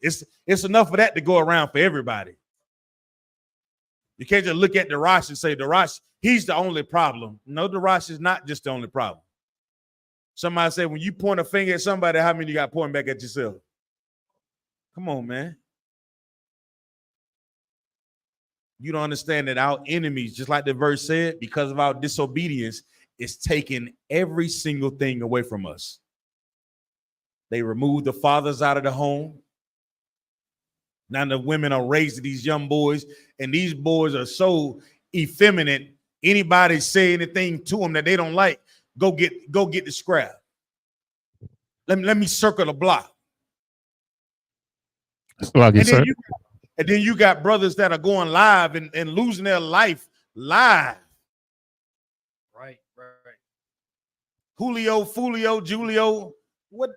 It's enough of that to go around for everybody. You can't just look at Darash and say, Darash, he's the only problem. No, Darash is not just the only problem. Somebody said, when you point a finger at somebody, how many you got pointing back at yourself? Come on, man. You don't understand that our enemies, just like the verse said, because of our disobedience, is taking every single thing away from us. They removed the fathers out of the home. Now the women are raising these young boys, and these boys are so effeminate. Anybody say anything to them that they don't like, go get the scrap. Let me circle the block. Like and then you got brothers that are going live and losing their life live. Right. Julio, Fulio, Julio, what?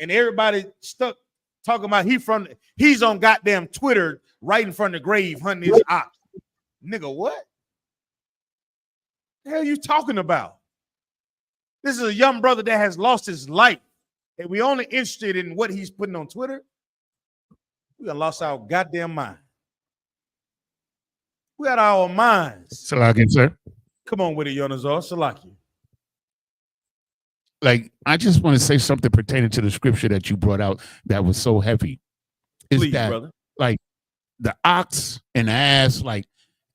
And everybody stuck talking about he's on goddamn Twitter right in front of the grave hunting his ox. Nigga, what? The hell are you talking about? This is a young brother that has lost his life, and we only interested in what he's putting on Twitter. We done lost our goddamn mind. We got our minds. Salakia, sir. Come on with it, Yonazar. Salakia. Like, I just want to say something pertaining to the scripture that you brought out that was so heavy. Please, brother. Like, the ox and the ass, like,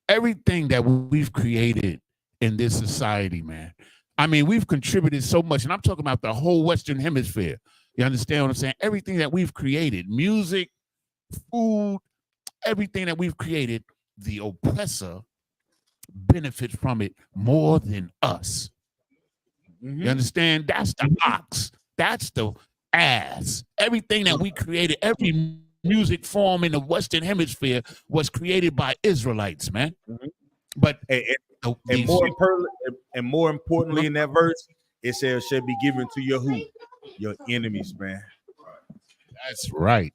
everything that we've created in this society, man. I mean, we've contributed so much, and I'm talking about the whole Western Hemisphere. You understand what I'm saying? Everything that we've created, music, food, everything that we've created, the oppressor benefits from it more than us. Mm-hmm. You understand? That's the ox. That's the ass. Everything that we created, every music form in the Western Hemisphere was created by Israelites, man. Mm-hmm. But more importantly, in that verse, it says shall be given to your enemies, man. That's right.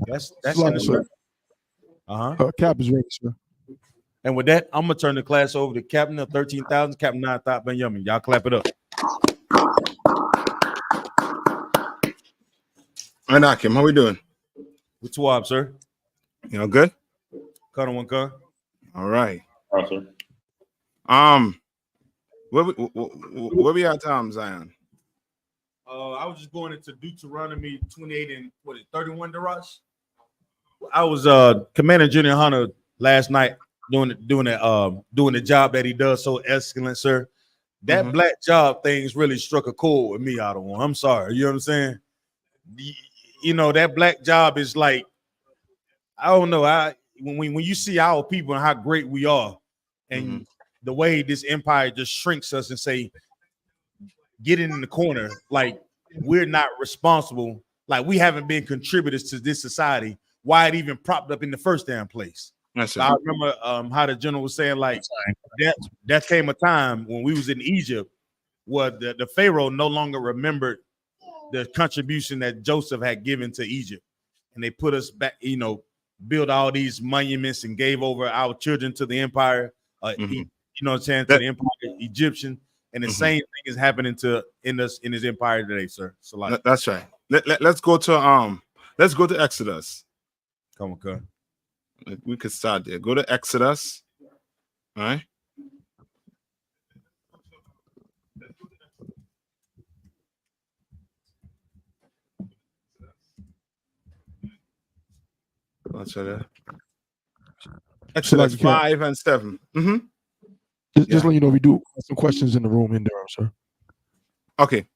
That's in the scripture. Cap is ready, sir. And with that, I'm gonna turn the class over to Captain of 13,000, Captain 9 Thought Benjamin. Y'all clap it up. Hi, Nakim. How we doing? What's up, sir? You know, good. Cut on one car. All right. Awesome. Where we at, Zion? I was just going into Deuteronomy 28 and 31, Darash. I was Commander Junior Hunter last night doing the job that he does so excellent, sir. That black job thing's really struck a chord with me, Ottawa. I'm sorry, you know what I'm saying? You know, that black job is like, I don't know. When you see our people and how great we are, and the way this empire just shrinks us and say, get in the corner, like we're not responsible, like we haven't been contributors to this society. Why it even propped up in the first damn place? So I remember how the general was saying, like that came a time when we was in Egypt where the Pharaoh no longer remembered the contribution that Joseph had given to Egypt, and they put us back, you know, built all these monuments and gave over our children to the empire. You know what I'm saying, to the empire Egyptian, and the same thing is happening in his empire today, sir. So like that's right. Let's go to Exodus. Come on, come. We could start there. Go to Exodus. All right. Exodus 5 and 7. Just let you know, we do have some questions in the room in Durham, sir. Okay.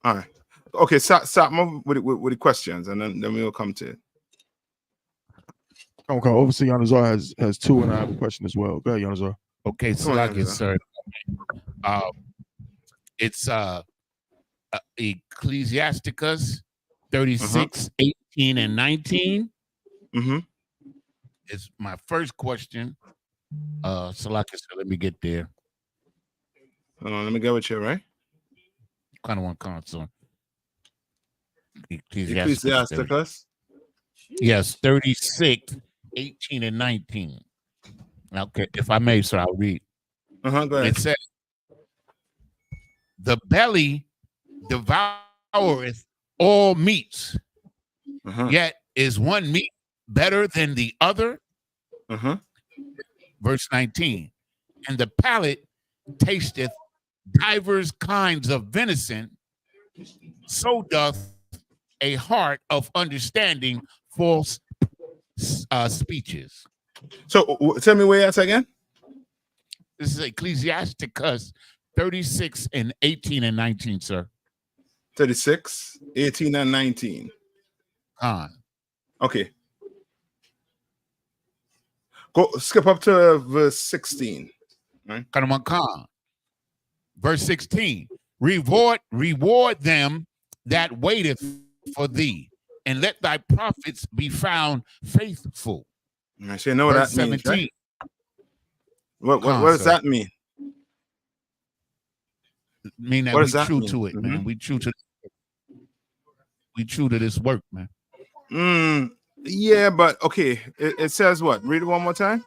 All right. Okay, start with the questions, and then we'll come to it. Okay, obviously Yanazar has two, and I have a question as well. Go ahead, Yanazar. Okay, Salakia, sir. It's Ecclesiasticus 36, 18, and 19. It's my first question. Salakia, sir, let me get there. Let me go with you, right? Kind of one console. Ecclesiasticus. Yes, 36, 18, and 19. Okay, if I may, sir, I'll read. Go ahead. It says, the belly devoureth all meats, Uh-huh. yet is one meat better than the other? Uh-huh. Verse 19, and the palate tasteth divers kinds of venison, so doth a heart of understanding false speeches. So tell me where that's again. This is Ecclesiasticus 36 and 18 and 19, sir. 36, 18, and 19. Khan. Okay. Go skip up to verse 16. Khan. Verse 16. Reward them that waiteth for thee, and let thy prophets be found faithful. I say, know what Verse that means, 17. right? What does that mean? Mean that What we does that true mean? to it, man. Mhm. We true to this work, man. Yeah, but okay. It says what? Read it one more time.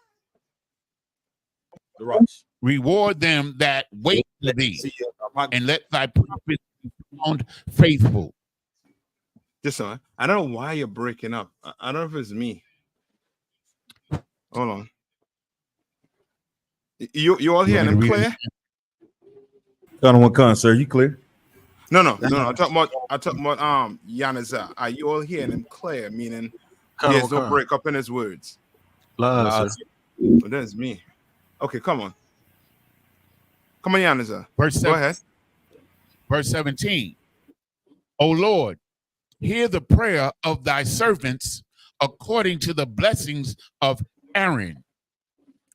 The rocks. Reward them that wait for thee, See, my- and let thy prophets be found faithful. Just so I don't know why you're breaking up. I don't know if it's me. Hold on. You all hearing him clear? Gun one con, sir. You clear? No. I'm talking about Yanaza. Are you all hearing him clear? Meaning there's no break up in his words. Nah, Well, that's me. Okay, come on. Come on, Yanaza. Go ahead. Verse 17. O Lord, hear the prayer of thy servants according to the blessings of Aaron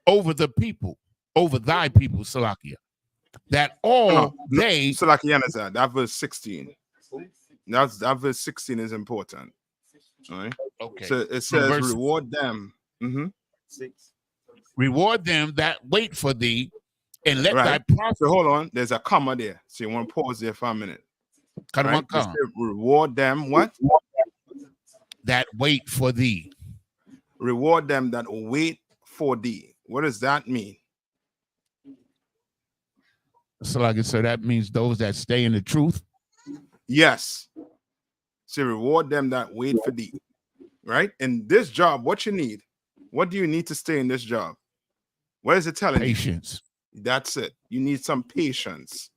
over the people, over thy people, Salakia, that all they. So like Yanaza, that verse 16. That verse 16 is important. All right. Okay. So it says, reward them. Mm-hmm. Reward them that wait for thee, and let thy prophets. So hold on, there's a comma there. So you want to pause there for a minute. Right? Reward them what? That wait for thee. Reward them that wait for thee. What does that mean? So like I said, that means those that stay in the truth. Yes. So reward them that wait for thee. Right? In this job, what you need? What do you need to stay in this job? What is it telling you? Patience. That's it. You need some patience.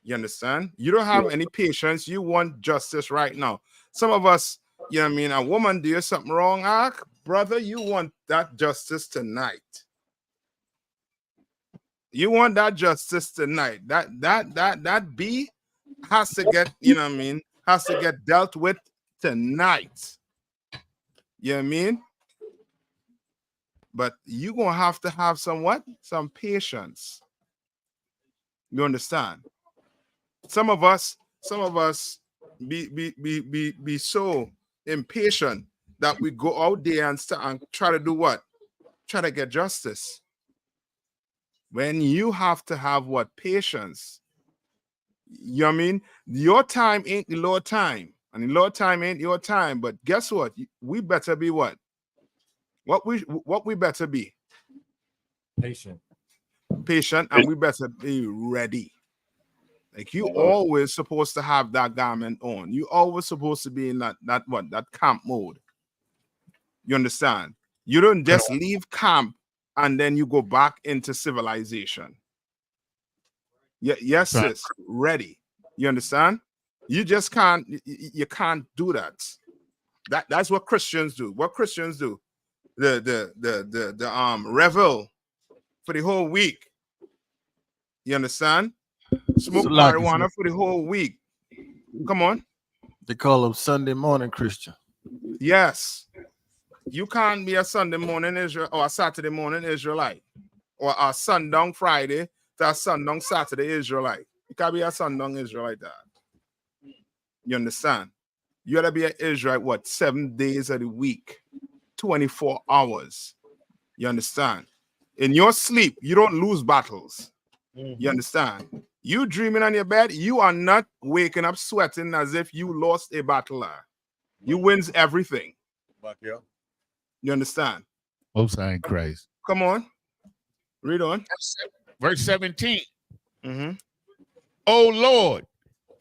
You understand? You don't have any patience. You want justice right now. Some of us, you know what I mean? A woman do something wrong, brother, you want that justice tonight. You want that justice tonight. That B has to get, you know what I mean? Has to get dealt with tonight. You know what I mean? But you're going to have some what? Some patience. You understand? Some of us be so impatient that we go out there and try to do what? Try to get justice. When you have to have what? Patience. You know what I mean? Your time ain't the Lord's time. And the Lord's time ain't your time. But guess what? We better be what? What we better be? patient, and we better be ready. Like you always supposed to have that garment on. You always supposed to be in that camp mode. You understand? You don't just leave camp and then you go back into civilization. Yes, sis, ready. You understand? You just can't. You can't do that. That's what Christians do. What Christians do? The revel for the whole week. You understand? Smoke marijuana for the whole week. Come on. They call them Sunday morning Christian. Yes. You can't be a Sunday morning Israel or a Saturday morning Israelite or a sundown Friday to a sundown Saturday Israelite. You can't be a sundown Israelite. You understand? You gotta be an Israelite, what, 7 days of the week, 24 hours. You understand? In your sleep, you don't lose battles. You understand? You dreaming on your bed, you are not waking up sweating as if you lost a battle. You wins everything. You understand? Most High in Christ. Come on. Read on. Verse 17. Mm-hmm. O Lord,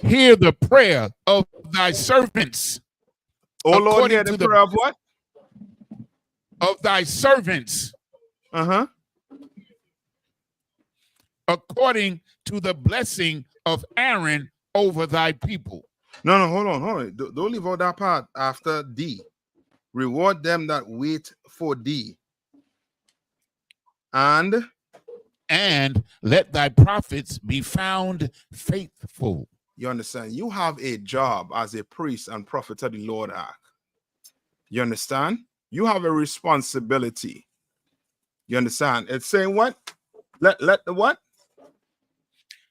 hear the prayer of thy servants. Oh Lord, according hear the to the prayer of what? Of thy servants, Uh-huh. according to the blessing of Aaron over thy people. No, hold on. Don't leave out that part after D. Reward them that wait for thee. And let thy prophets be found faithful. you understand? You have a job as a priest and prophet of the Lord Ark. You understand? You have a responsibility. You understand? It's saying what? Let the what?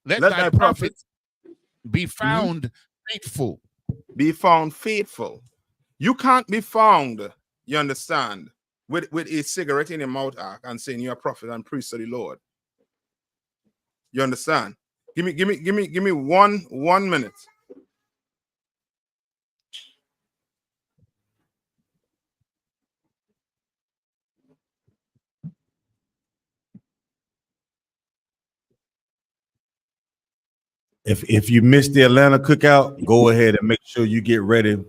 Let thy prophets be found faithful. Be found faithful. You can't be found, you understand, with a cigarette in your mouth Ark, and saying you're a prophet and priest of the Lord. You understand? Give me one minute. If you missed the Atlanta cookout, go ahead and make sure you get ready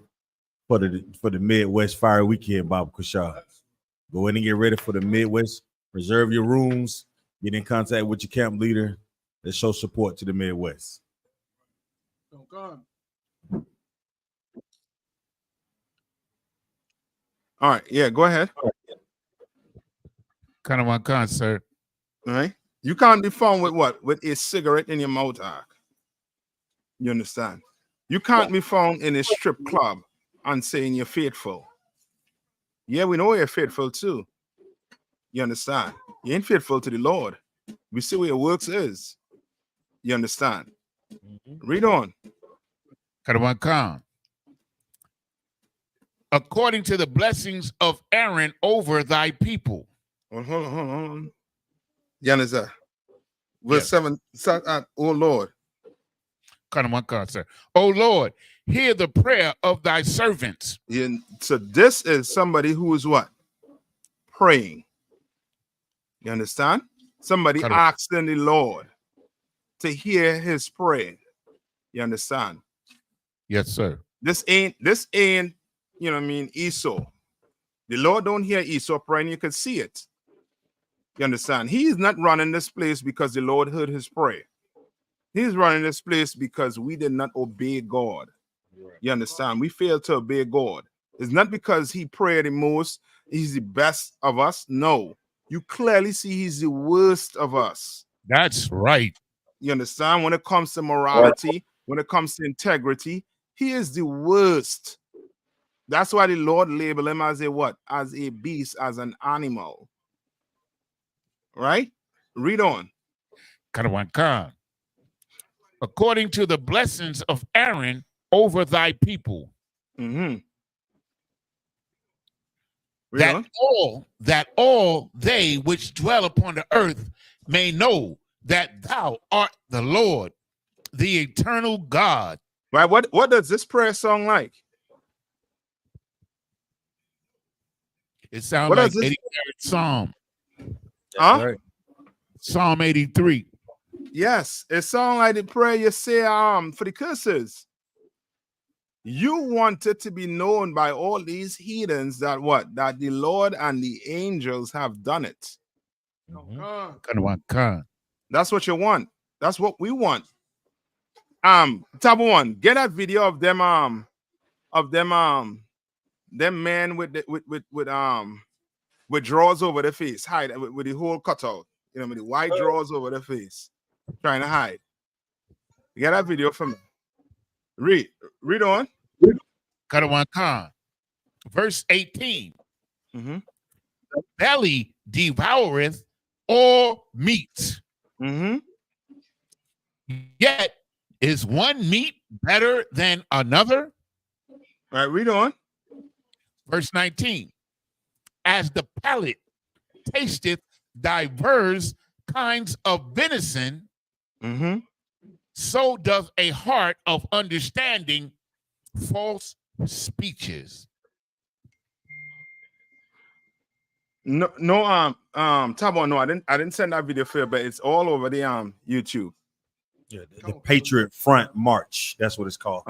for the Midwest Fire Weekend, Bob Kushar. Go in and get ready for the Midwest. Reserve your rooms. Get in contact with your camp leader. Let's show support to the Midwest. All right, yeah, go ahead. Kind of my concert. All right. You can't be found with what? With a cigarette in your mouth Ark. You understand? You can't be found in a strip club and saying you're faithful. Yeah, we know you're faithful too. You understand? You ain't faithful to the Lord. We see where your works is. You understand? Read on. According to the blessings of Aaron over thy people. Hold on. You understand? Verse 7. Oh Lord. Oh Lord, hear the prayer of thy servants. Yeah, so this is somebody who is what? Praying. You understand? Somebody asking the Lord to hear his prayer. You understand? Yes, sir. This ain't, you know what I mean, Esau. The Lord don't hear Esau praying. You can see it. You understand? He's not running this place because the Lord heard his prayer. He's running this place because we did not obey God. You understand? We failed to obey God. It's not because he prayed the most, he's the best of us. No. You clearly see he's the worst of us. That's right. You understand? When it comes to morality, when it comes to integrity, he is the worst. That's why the Lord labeled him as a what? As a beast, as an animal. Right? Read on. According to the blessings of Aaron over thy people. That all they which dwell upon the earth may know that thou art the Lord, the eternal God. Right? What does this prayer song like? It sounds like 83rd Psalm. Huh? Right. Psalm 83. Yes, it sounds like the prayer you say for the curses. You want it to be known by all these heathens that what? That the Lord and the angels have done it. That's what you want. That's what we want. Tab one, get that video of them men with drawers over their face, hide with the whole cutout, you know, with the white drawers over their face, trying to hide. Get that video from me. Read on. Verse 18. The belly devoureth all meat. Yet is one meat better than another? All right, read on. Verse 19. As the palate tasteth divers kinds of venison, so doth a heart of understanding false speeches. Tabo, no, I didn't send that video for you, but it's all over the YouTube. Yeah, the Patriot Front March. That's what it's called.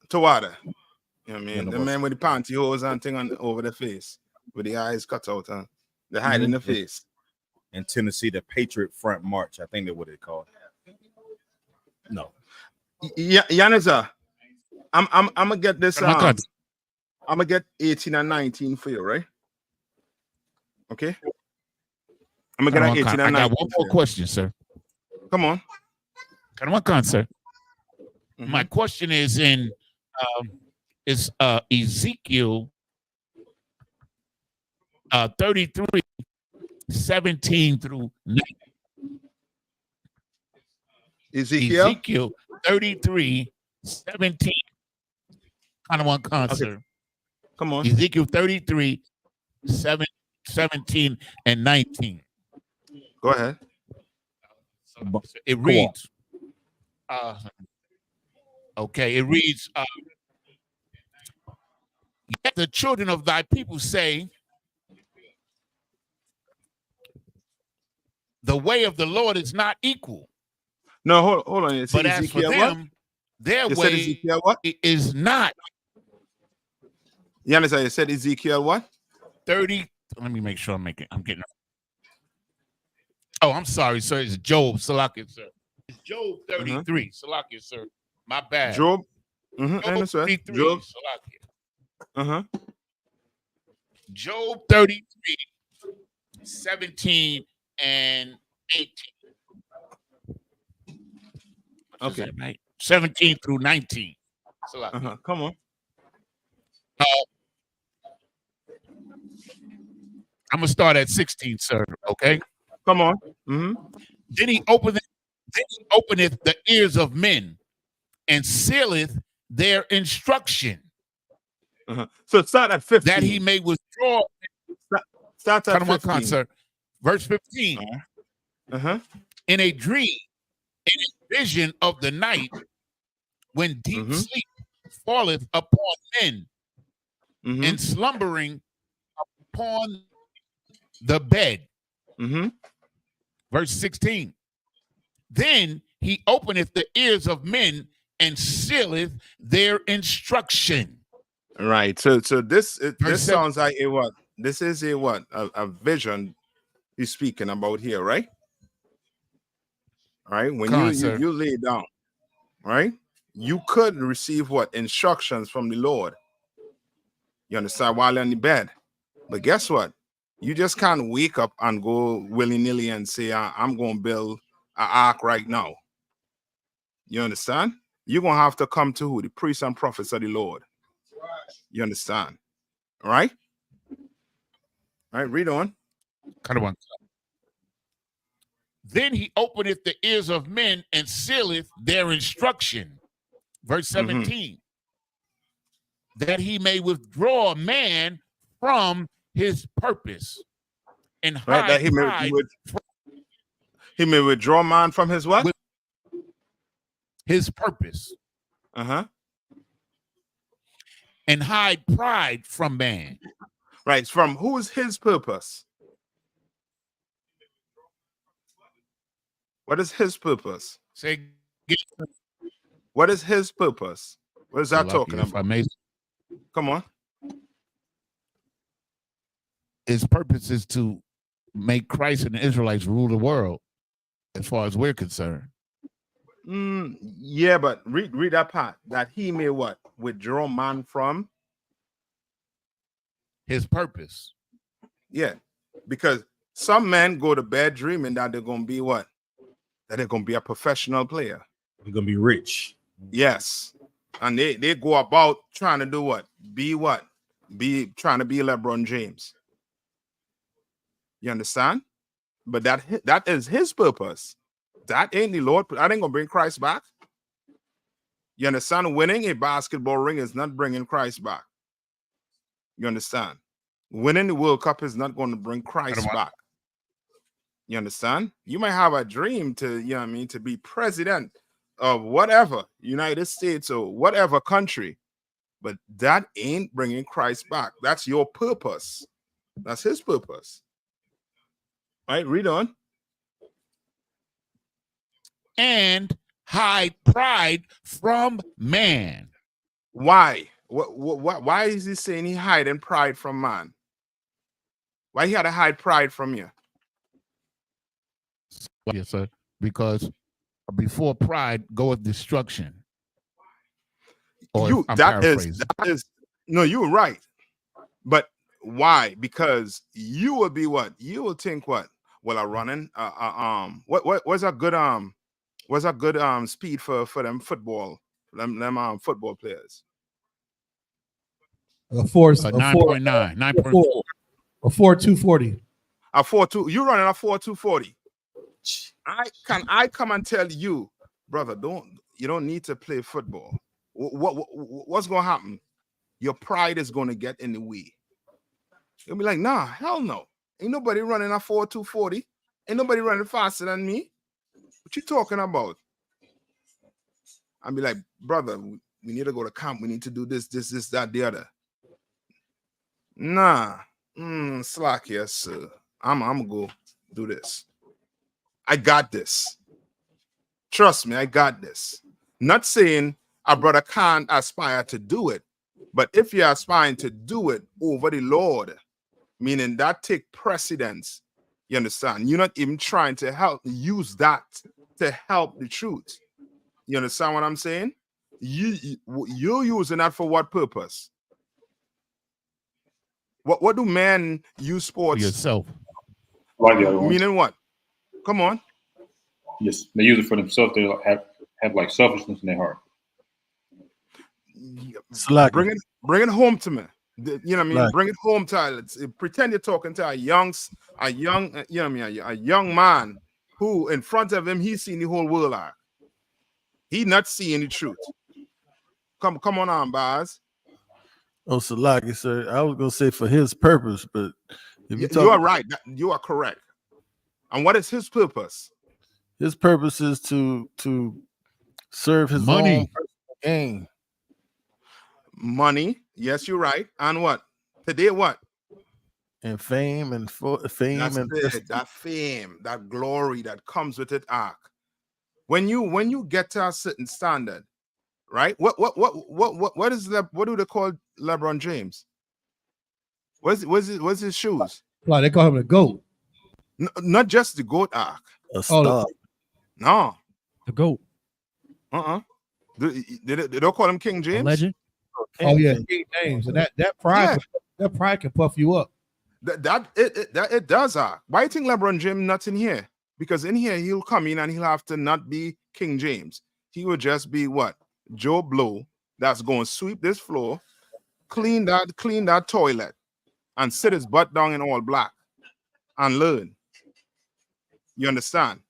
Tawada. You know what I mean? Yeah, The no, man with the pantyhose and thing on over the face, with the eyes cut out and the hide in the face. In Tennessee, the Patriot Front March. I think that's what it's called. No. Yeah, Yaniza, I'm gonna get this. My God. I'm gonna get 18 and 19 for you, right? Okay. I'm gonna get 18 and 19. I got one more question, sir. Come on. Sir. Mhm. My question is in Ezekiel 33, 17 through 19. Ezekiel 33, 17. Kind of one concert. Okay. Come on. Ezekiel 33, 17 and 19. Go ahead. It reads, okay, it reads, yet the children of thy people say, the way of the Lord is not equal. No, hold on. But as for them, their way is not. You understand? You said Ezekiel what? 30. Let me make sure I'm getting. Oh, I'm sorry, sir. It's Job. Salakia, sir. It's Job 33. Salakia, sir. My bad. Job. Job 33. Job. Salakia. Job 33, 17 and 18. Okay. Right? 17 through 19. Come on. I'm gonna start at 16, sir. Okay. Come on. Then he openeth the ears of men and sealeth their instruction. So start at 15. That he may withdraw. Start at 15. Sir. Verse 15. In a dream, in a vision of the night, when deep sleep falleth upon men, and slumbering upon the bed. Verse 16. Then he openeth the ears of men and sealeth their instruction. Right. So this sounds like a what? This is a what? A vision he's speaking about here, right? All right. When you lay down, right? You could receive what? Instructions from the Lord. You understand? While you're on the bed. But guess what? You just can't wake up and go willy-nilly and say, I'm going to build an ark right now. You understand? You're going to have to come to who? The priests and prophets of the Lord. You understand? All right? All right, read on. Then he openeth the ears of men and sealeth their instruction. Verse 17. That he may withdraw man from his purpose and hide that he may withdraw man from his what? His purpose. And hide pride from man. Right. From who's his purpose? What is his purpose? What is his purpose? What is that talking about? Come on. His purpose is to make Christ and the Israelites rule the world, as far as we're concerned. Yeah, but read that part. That he may what? Withdraw man from his purpose. Yeah, because some men go to bed dreaming that they're going to be what? That they're going to be a professional player. They're going to be rich. Yes. And they go about trying to do what? Be what? Trying to be LeBron James. You understand? But that is his purpose. That ain't the Lord. That ain't going to bring Christ back. You understand? Winning a basketball ring is not bringing Christ back. You understand? Winning the World Cup is not going to bring Christ back. You understand? You might have a dream to, you know what I mean, to be president of whatever, United States or whatever country, but that ain't bringing Christ back. That's your purpose. That's his purpose. All right, read on. And hide pride from man. Why? Why is he saying he hiding pride from man? Why he had to hide pride from you? Yes, sir. Because before pride goeth destruction. Or You I'm that paraphrasing. is no, you're right. But why? Because you will be what? You will think what? Well, a running what's a good speed for them football football players? A four, 9.9, 9.4. a 4.240. A 4.2, you running a 4.240. I come and tell you, brother, you don't need to play football. What's gonna happen? Your pride is gonna get in the way. You'll be like, nah, hell no. Ain't nobody running a 4.240. Ain't nobody running faster than me. What you talking about? I'll be like, brother, we need to go to camp. We need to do this, that, the other. Nah. Slack, yes, sir. I'm gonna go do this. I got this. Trust me, I got this. Not saying a brother can't aspire to do it, but if you're aspiring to do it over the Lord, meaning that take precedence, you understand? You're not even trying to use that to help the truth. You understand what I'm saying? You're using that for what purpose? What do men use For sports? yourself. Like the other ones. Meaning what? Come on. Yes, they use it for themselves. They have like selfishness in their heart. Slack. Bring it home to me. You know what I mean? Slack. Bring it home to pretend you're talking to a young, you know what I mean, a young man who in front of him he's seen the whole world. He not seeing the truth. Come on, Baz. Oh, Salaki, sir. I was gonna say for his purpose, but if You are right. You are correct. And what is his purpose? his purpose is to serve his Money. own personal gain. Money. Yes, you're right. And what? Today, what? And fame and fame That's and it. That fame, that glory that comes with it. When you get to a certain standard, right? What do they call LeBron James? What's his shoes? Like they call him the GOAT. Not just the GOAT arc. a star. No. The GOAT. They don't call him King A James. legend. Oh yeah, King James, and that pride, that pride can puff you up. It does. Why you think LeBron James not in here? Because in here he'll come in and he'll have to not be King James. He will just be what? Joe Blow that's going to sweep this floor, clean that toilet, and sit his butt down in all black and learn. You understand?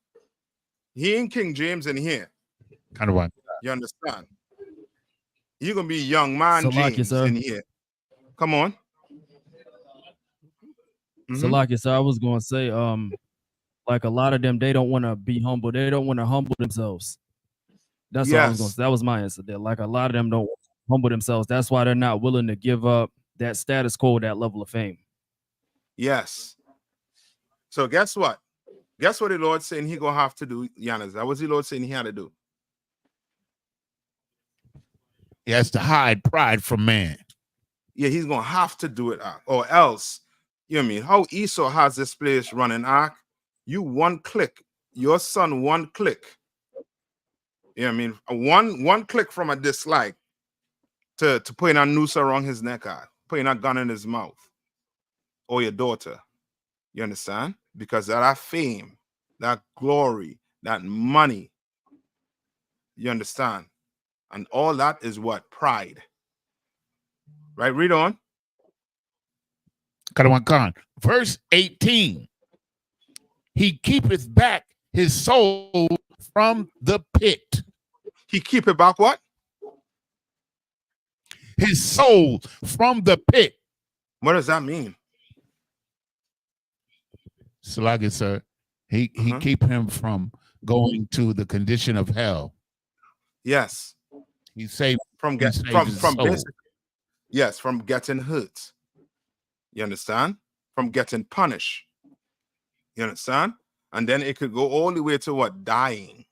He ain't King James in here. Kind of like. You understand? You're gonna be young man Salaki, James sir. in here. Come on. Salaki, sir, I was gonna say, like a lot of them, they don't want to be humble. They don't want to humble themselves. That's what I was gonna Yes. say. That was my answer there. Like a lot of them don't humble themselves. That's why they're not willing to give up that status quo, that level of fame. Yes. So guess what? Guess what the Lord saying he gonna have to do, Giannis? That was the Lord saying he had to do. He has to hide pride from man. Yeah, he's gonna have to do it, or else, you know what I mean? How Esau has this place running, you one click, your son one click. You know what I mean? One click from a dislike to putting a noose around his neck, putting a gun in his mouth, or your daughter. You understand? Because of that fame, that glory, that money. You understand? And all that is what? Pride. Right? Read on. Khan. Verse 18. He keepeth back his soul from the pit. He keep it back what? His soul from the pit. What does that mean? Salagi, sir. He keep him from going to the condition of hell. Yes. He saved from basically, yes, from getting hurt. You understand? From getting punished. You understand? And then it could go all the way to what? Dying.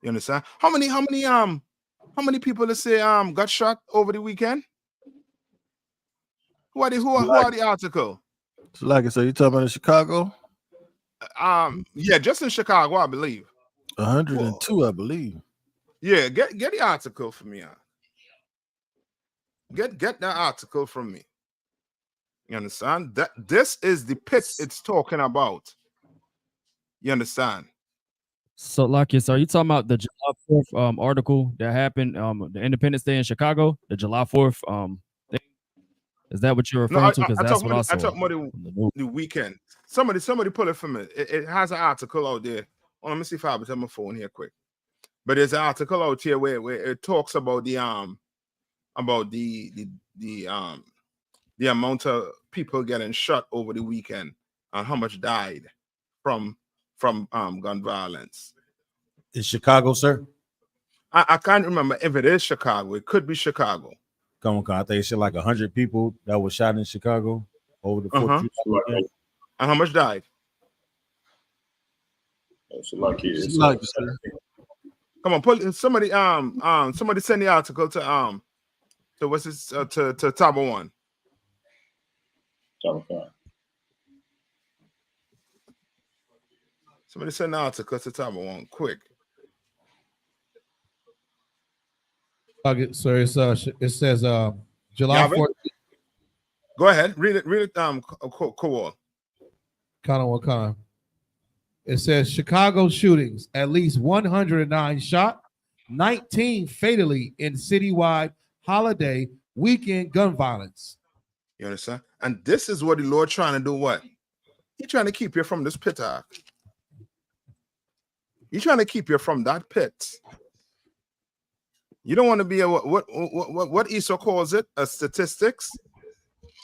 You understand? How many people they say got shot over the weekend? Who are the article? So like I said, you talking about in Chicago? Yeah, just in Chicago, I believe. 102, I believe. Yeah, get the article for me. Get that article from me. You understand? That this is the pit it's talking about. You understand? So, Lockius, are you talking about the July 4th article that happened, the Independence Day in Chicago, the July 4th thing? Is that what you're No, referring to? Because that's what I I saw. talk about the weekend. Somebody pull it for me. It has an article out there. Oh, let me see if I have it on my phone here quick. But there's an article out here where it talks about the amount of people getting shot over the weekend and how much died from gun violence. In Chicago, sir? I can't remember if it is Chicago. It could be Chicago. Come on, I think it's like 100 people that were shot in Chicago over the 4th of July weekend. And how much died? So like it's Come on, pull somebody. Somebody send the article to what's this to Tabo One. Somebody send the article to Tabo One quick. So it says July 4th. Go ahead, read it. Kowal. Kind. It says Chicago shootings, at least 109 shot, 19 fatally in citywide holiday weekend gun violence. You understand? And this is what the Lord trying to do. What? He's trying to keep you from this pit. He's trying to keep you from that pit. You don't want to be a what Esau calls it, a statistics.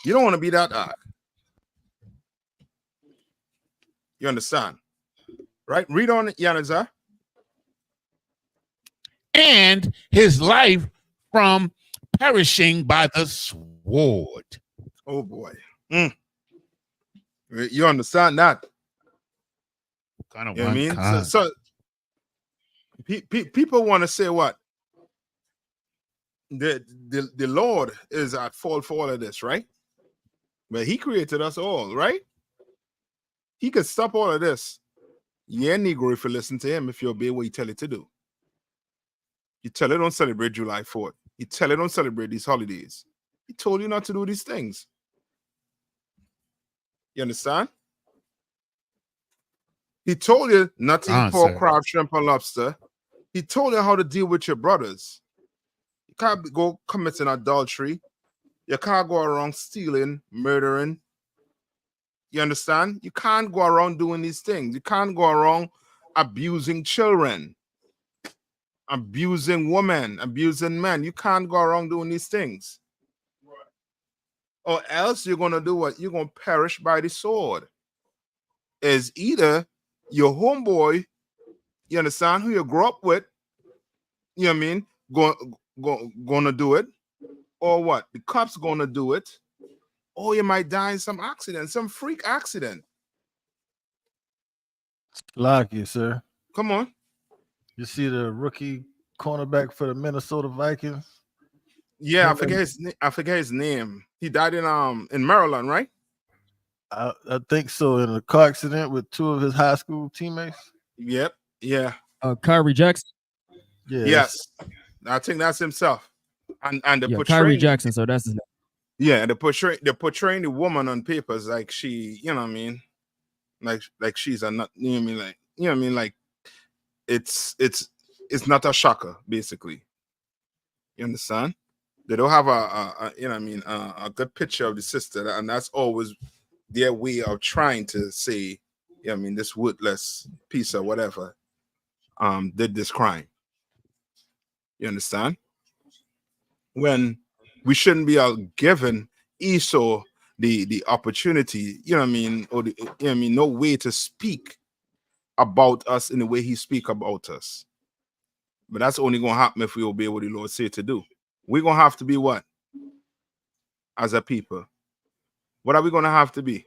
You don't want to be that ark. You understand? Right? Read on it, Yanazar. And his life from perishing by the sword. Oh boy. You understand that? Kind of you know what I mean? So people want to say what? The Lord is at fault for all of this, right? But he created us all, right? He could stop all of this. Yeah, Negro, if you listen to him, if you obey what he tell you to do. You tell it don't celebrate July 4th. You tell it don't celebrate these holidays. He told you not to do these things. You understand? He told you not to eat pork, crab, shrimp, and lobster. He told you how to deal with your brothers. You can't go committing adultery. You can't go around stealing, murdering. You understand? You can't go around doing these things. You can't go around abusing children, abusing women, abusing men. You can't go around doing these things. Or else you're going to do what? You're going to perish by the sword. Is either your homeboy, you understand, who you grew up with, you know what I mean, going to do it, or what? The cops going to do it, or you might die in some accident, some freak accident. Like you, sir. Come on. You see the rookie cornerback for the Minnesota Vikings? Yeah, I forget his name. He died in Maryland, right? I think so. In a car accident with two of his high school teammates. Yep. Yeah. Kyrie Jackson. Yeah. Yes. I think that's himself. And the Kyrie Jackson. So that's his name. Yeah, they're portraying the woman on papers like she, you know what I mean, like she's a not, you know what I mean, like, you know what I mean, like it's not a shocker, basically. You understand? They don't have a you know what I mean, a good picture of the sister, and that's always their way of trying to say, you know what I mean, this worthless piece of whatever did this crime. You understand? When we shouldn't be given Esau the opportunity, you know what I mean, or you know what I mean, no way to speak about us in the way he speak about us. But that's only going to happen if we obey what the Lord said to do. We're going to have to be what? As a people. What are we going to have to be?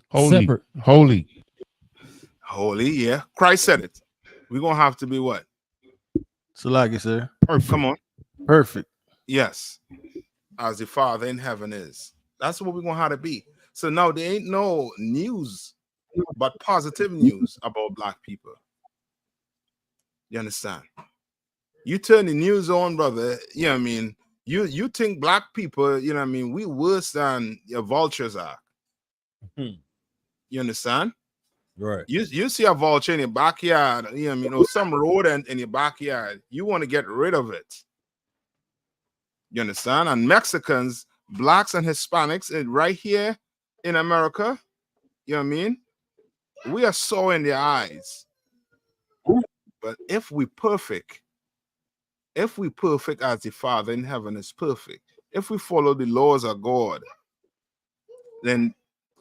Holy. Separate. Holy. Holy, yeah. Christ said it. We're gonna have to be what? Salaki, sir. Perfect. Come on. Perfect. Yes. As the Father in heaven is. That's what we're gonna have to be. So now there ain't no news but positive news about black people. You understand? You turn the news on, brother. You know what I mean? You think black people, you know what I mean, we worse than your vultures are. You understand? Right. You see a vulture in your backyard, you know what I mean, or some rodent in your backyard, you want to get rid of it. You understand? And Mexicans, blacks and Hispanics right here in America, you know what I mean? We are so in their eyes. But if we perfect as the Father in heaven is perfect, if we follow the laws of God, then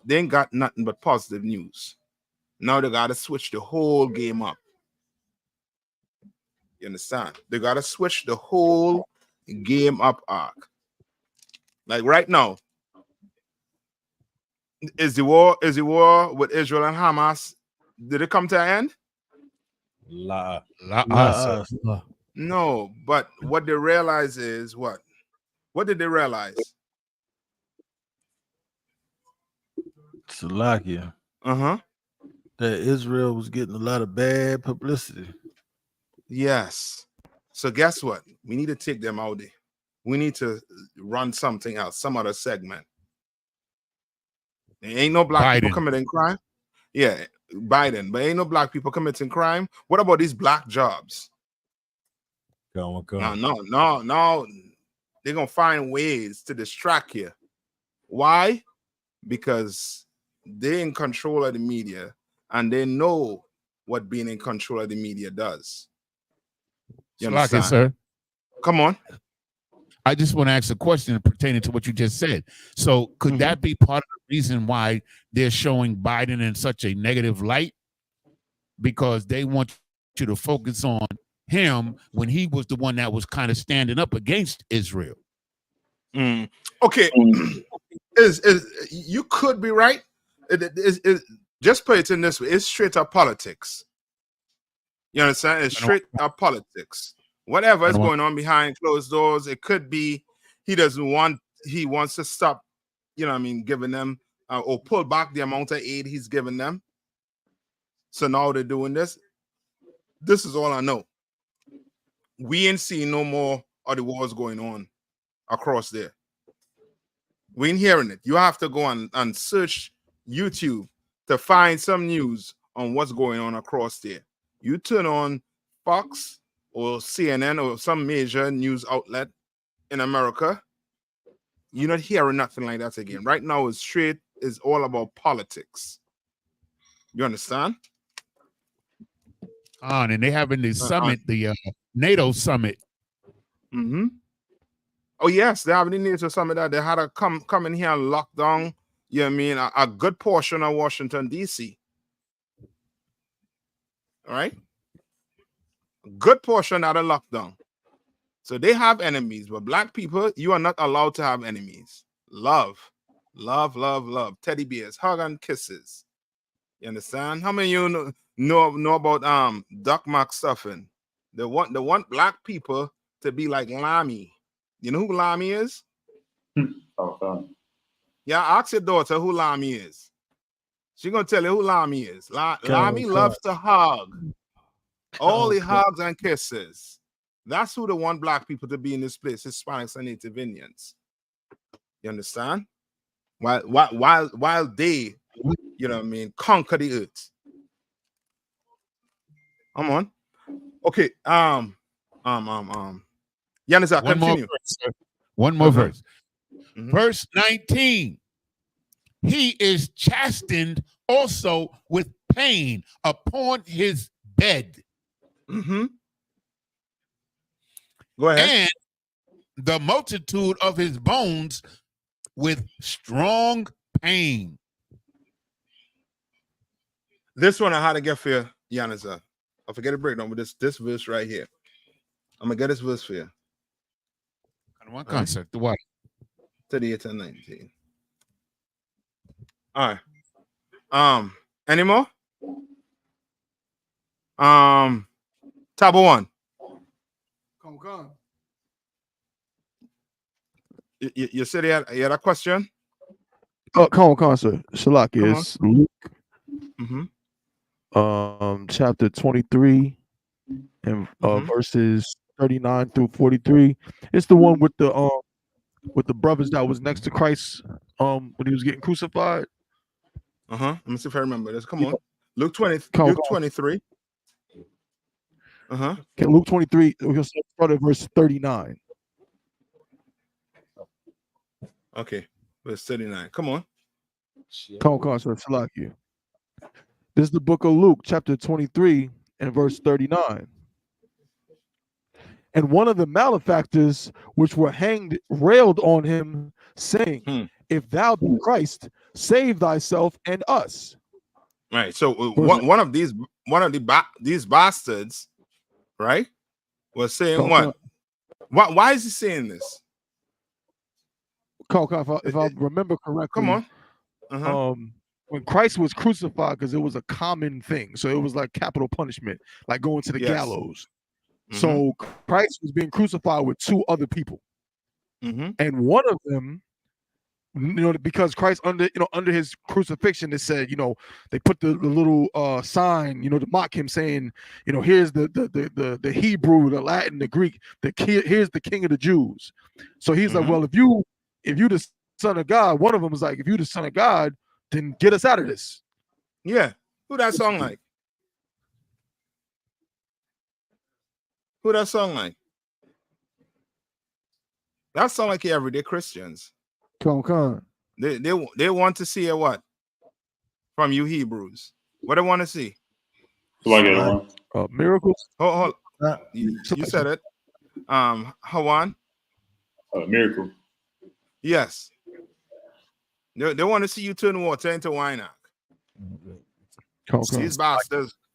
they ain't got nothing but positive news. Now they got to switch the whole game up. You understand? They got to switch the whole game up arc. Like right now, is the war with Israel and Hamas, did it come to an end? La. La, No, but what they realize is what? What did they realize? Salakia. Uh-huh. That Israel was getting a lot of bad publicity. Yes. So guess what? We need to take them out there. We need to run something else, some other segment. There ain't no black people Biden. committing crime. Yeah, Biden, but ain't no black people committing crime. What about these black jobs? Come. No. They're gonna find ways to distract you. Why? Because they're in control of the media and they know what being in control of the media does. You Slocky, understand? sir. Come on. I just want to ask a question pertaining to what you just said. So could that be part of the reason why they're showing Biden in such a negative light? Because they want you to focus on him when he was the one that was kind of standing up against Israel. Okay. Is you could be right. Just put it in this way. It's straight up politics. You understand? It's straight up politics. Whatever is going on behind closed doors, it could be he wants to stop, you know what I mean, giving them or pull back the amount of aid he's giving them. So now they're doing this. This is all I know. We ain't seeing no more of the wars going on across there. We ain't hearing it. You have to go and search YouTube to find some news on what's going on across there. You turn on Fox or CNN or some major news outlet in America, you're not hearing nothing like that again. Right now, it's all about politics. You understand? And they having the summit, the NATO summit. Mm-hmm. Oh yes, they have the NATO summit that they had to come in here and lock down. You know what I mean? A good portion of Washington D.C. All right, a good portion out of lockdown. So they have enemies, but black people, you are not allowed to have enemies. Love. Teddy bears, hug and kisses. You understand? How many of you know about Doc Mac stuffing? They want black people to be like Lamy. You know who Lamy is? Yeah, ask your daughter who Lamy is. She's gonna tell you who Lamy is. Lamy loves to hug. All the hugs and kisses. That's who they want black people to be in this place, Hispanics and Native Indians. You understand? While they, you know what I mean, conquer the earth. Come on. Okay. Yanisa, continue. One more verse. Verse 19. He is chastened also with pain upon his bed. Go ahead. And the multitude of his bones with strong pain. This one I had to get for you, Yanisa. I forget to break down with this verse right here. I'm gonna get this verse for you. One concept, the what? 38 and 19. All right. Any more? Tabo one. Come. You said you had a question? Oh, come on, sir. Shalak Come on. is Luke, chapter 23 and verses 39 through 43. It's the one with the brothers that was next to Christ when he was getting crucified. Let me see if I remember this. Come on. Luke 20, Come Luke on. 23. Okay, Luke 23, we'll start at verse 39. Okay, verse 39. Come on. Come on, sir. Shalak you. This is the book of Luke, chapter 23 and verse 39. And one of the malefactors which were hanged railed on him, saying, If thou be Christ, save thyself and us. Right. So one of these bastards, right, was saying what? Why is he saying this? If I remember correctly, come on. When Christ was crucified, because it was a common thing, so it was like capital punishment, like going to the gallows. So Christ was being crucified with two other people, and one of them, because Christ under his crucifixion, it said, they put the little sign, to mock him, saying, here's the Hebrew, the Latin, the Greek, here's the King of the Jews. So he's like, well, if you the Son of God, one of them was like, if you the Son of God, then get us out of this. Yeah, who that song like? Who that song like? That sound like everyday Christians. Come. They want to see a what from you Hebrews? What they want to see? Miracles. Hold. You said it. Hawan. Miracle. Yes. They want to see you turn water into wine.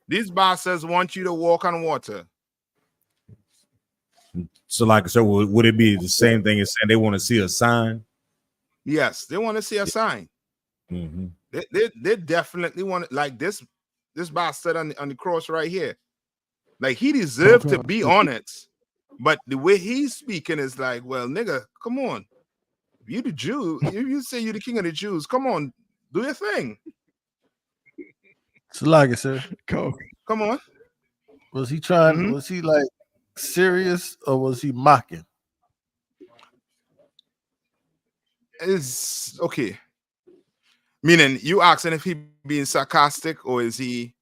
These bastards want you to walk on water. So, would it be the same thing as saying they want to see a sign? Yes, they want to see a sign. They definitely want it, like this bastard on the cross right here. Like, he deserved to be on it, but the way he's speaking is like, well, nigga, come on. You the Jew, if you say you're the king of the Jews, come on, do your thing. Shalak, sir. Come on. Was he trying? Was he like serious or was he mocking? Is okay. Meaning, you asking if he being sarcastic or is he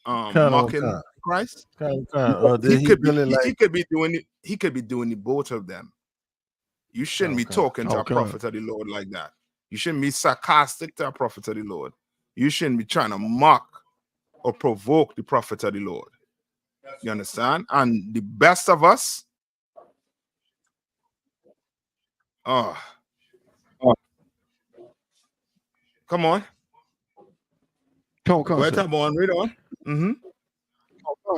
mocking Christ? He could be doing the both of them. You shouldn't be talking to a prophet of the Lord like that. You shouldn't be sarcastic to a prophet of the Lord. You shouldn't be trying to mock or provoke the prophet of the Lord. You understand? And the best of us, come on. Read on.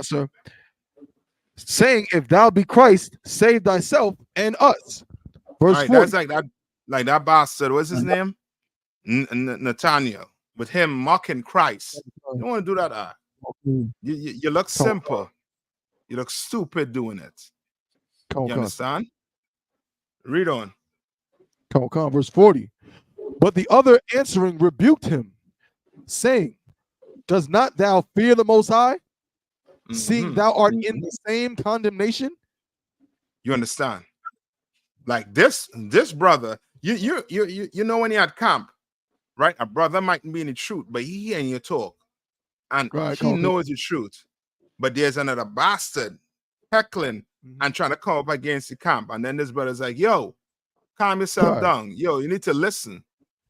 Sir. Saying, if thou be Christ, save thyself and us. Verse 4. That's like that bastard. What's his name? Nathaniel. With him mocking Christ. You don't want to do that. You look simple. You look stupid doing it. You understand? Read on. Verse 40. But the other answering rebuked him, saying, does not thou fear the Most High, seeing thou art in the same condemnation? You understand? Like this brother, you know, when he had camp, right? A brother mightn't be in the truth, but he hearing you talk, and he knows the truth. But there's another bastard heckling and trying to come up against the camp, and then this brother's like, "Yo, calm yourself down. Yo, you need to listen.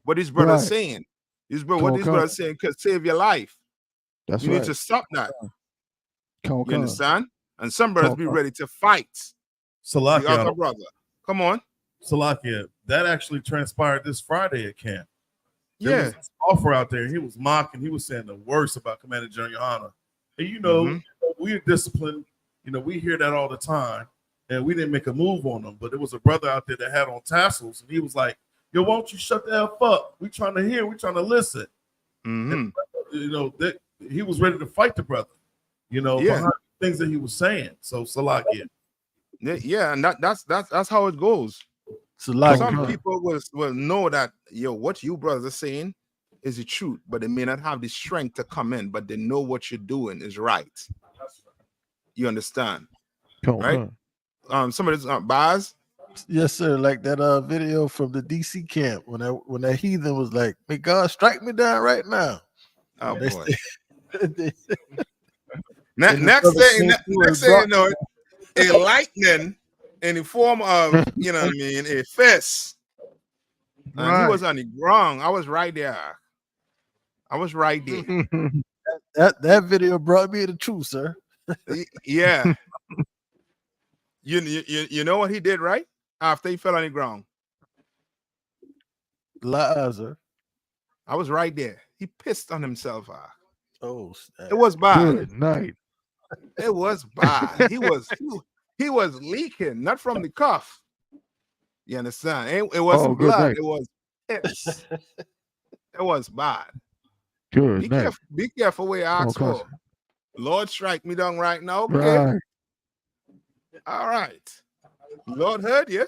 What this brother's saying, what this brother's saying could save your life. You need to stop that. You understand? And some brothers be ready to fight the other brother. Come on. Salakia, that actually transpired this Friday at camp. There was this offer out there. He was mocking. He was saying the worst about Commander General Yohana. And we're disciplined. We hear that all the time. And we didn't make a move on him. But there was a brother out there that had on tassels. And he was like, yo, why don't you shut the F up? We trying to hear. We trying to listen. And, he was ready to fight the brother. things that he was saying. So Salakia. Yeah, and that's how it goes. Salakia. Some people will know that what you brothers are saying is the truth, but they may not have the strength to come in, but they know what you're doing is right. You understand? Right? Somebody's Baz. Yes, sir. Like that video from the DC camp when that heathen was like, "May God strike me down right now." Oh They boy. Next Next thing you know, a lightning in the form of a fist. And he was on the ground. I was right there. That video brought me the truth, sir. Yeah. You know what he did, right? After he fell on the ground. Sir. I was right there. He pissed on himself. Oh, snap. It was bad. Good night. It was bad. He was leaking, not from the cuff. You understand? It wasn't blood. It was piss. It was bad. Good night. Be careful where you ask for. Lord, strike me down right now. Okay. Right. All right. Lord heard you.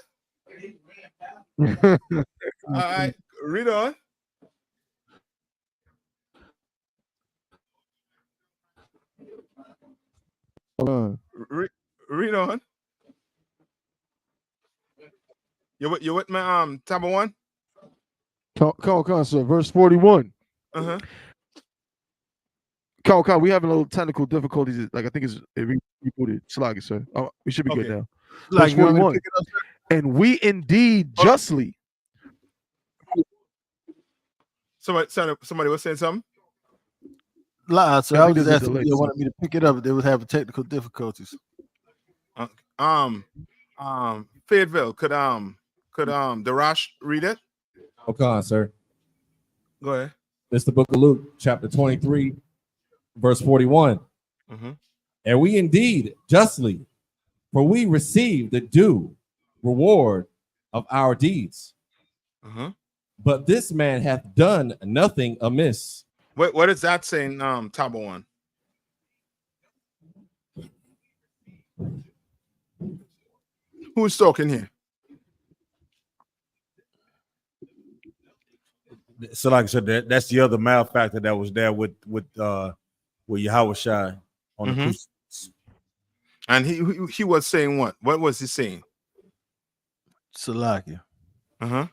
All right. Read on. Read on. You with me, tab 1? Come on, sir. Verse 41. Uh-huh. Come, we having a little technical difficulties. Like I think it rebooted. Sluggy, sir. Oh, we should be good now. Verse 41. And we indeed justly. Somebody was saying something? So I was just asking if they wanted me to pick it up. They was having technical difficulties. Fayetteville, could Darash read it? Okay, sir. Go ahead. It's the book of Luke, chapter 23, verse 41. Mm-hmm. And we indeed justly, for we receive the due reward of our deeds. Mm-hmm. But this man hath done nothing amiss. What is that saying, Tabo 1? Who's talking here? So, like I said, that's the other malefactor that was there with Yahweh Shai on the crucifix. And he was saying what? What was he saying? Salakia. Uh-huh.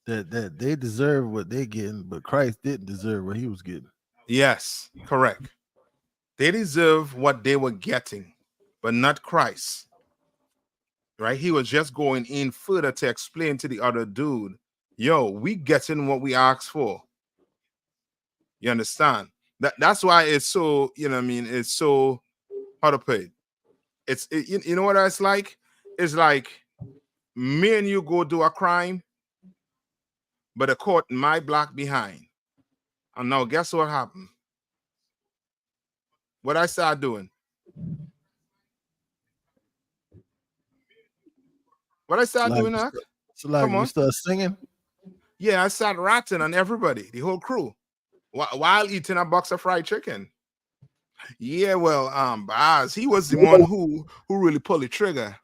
That they deserve what they're getting, but Christ didn't deserve what he was getting. Yes, correct. They deserve what they were getting, but not Christ. Right? He was just going in further to explain to the other dude, yo, we getting what we asked for. You understand? That's why it's so, it's so, how to put it? You know what it's like? It's like me and you go do a crime, but the court might block behind. And now guess what happened? What I start doing? What I start doing, Ak? Come on. You start singing? Yeah, I start ratting on everybody, the whole crew, while eating a box of fried chicken. Yeah, well, Baz, he was the one who really pulled the trigger.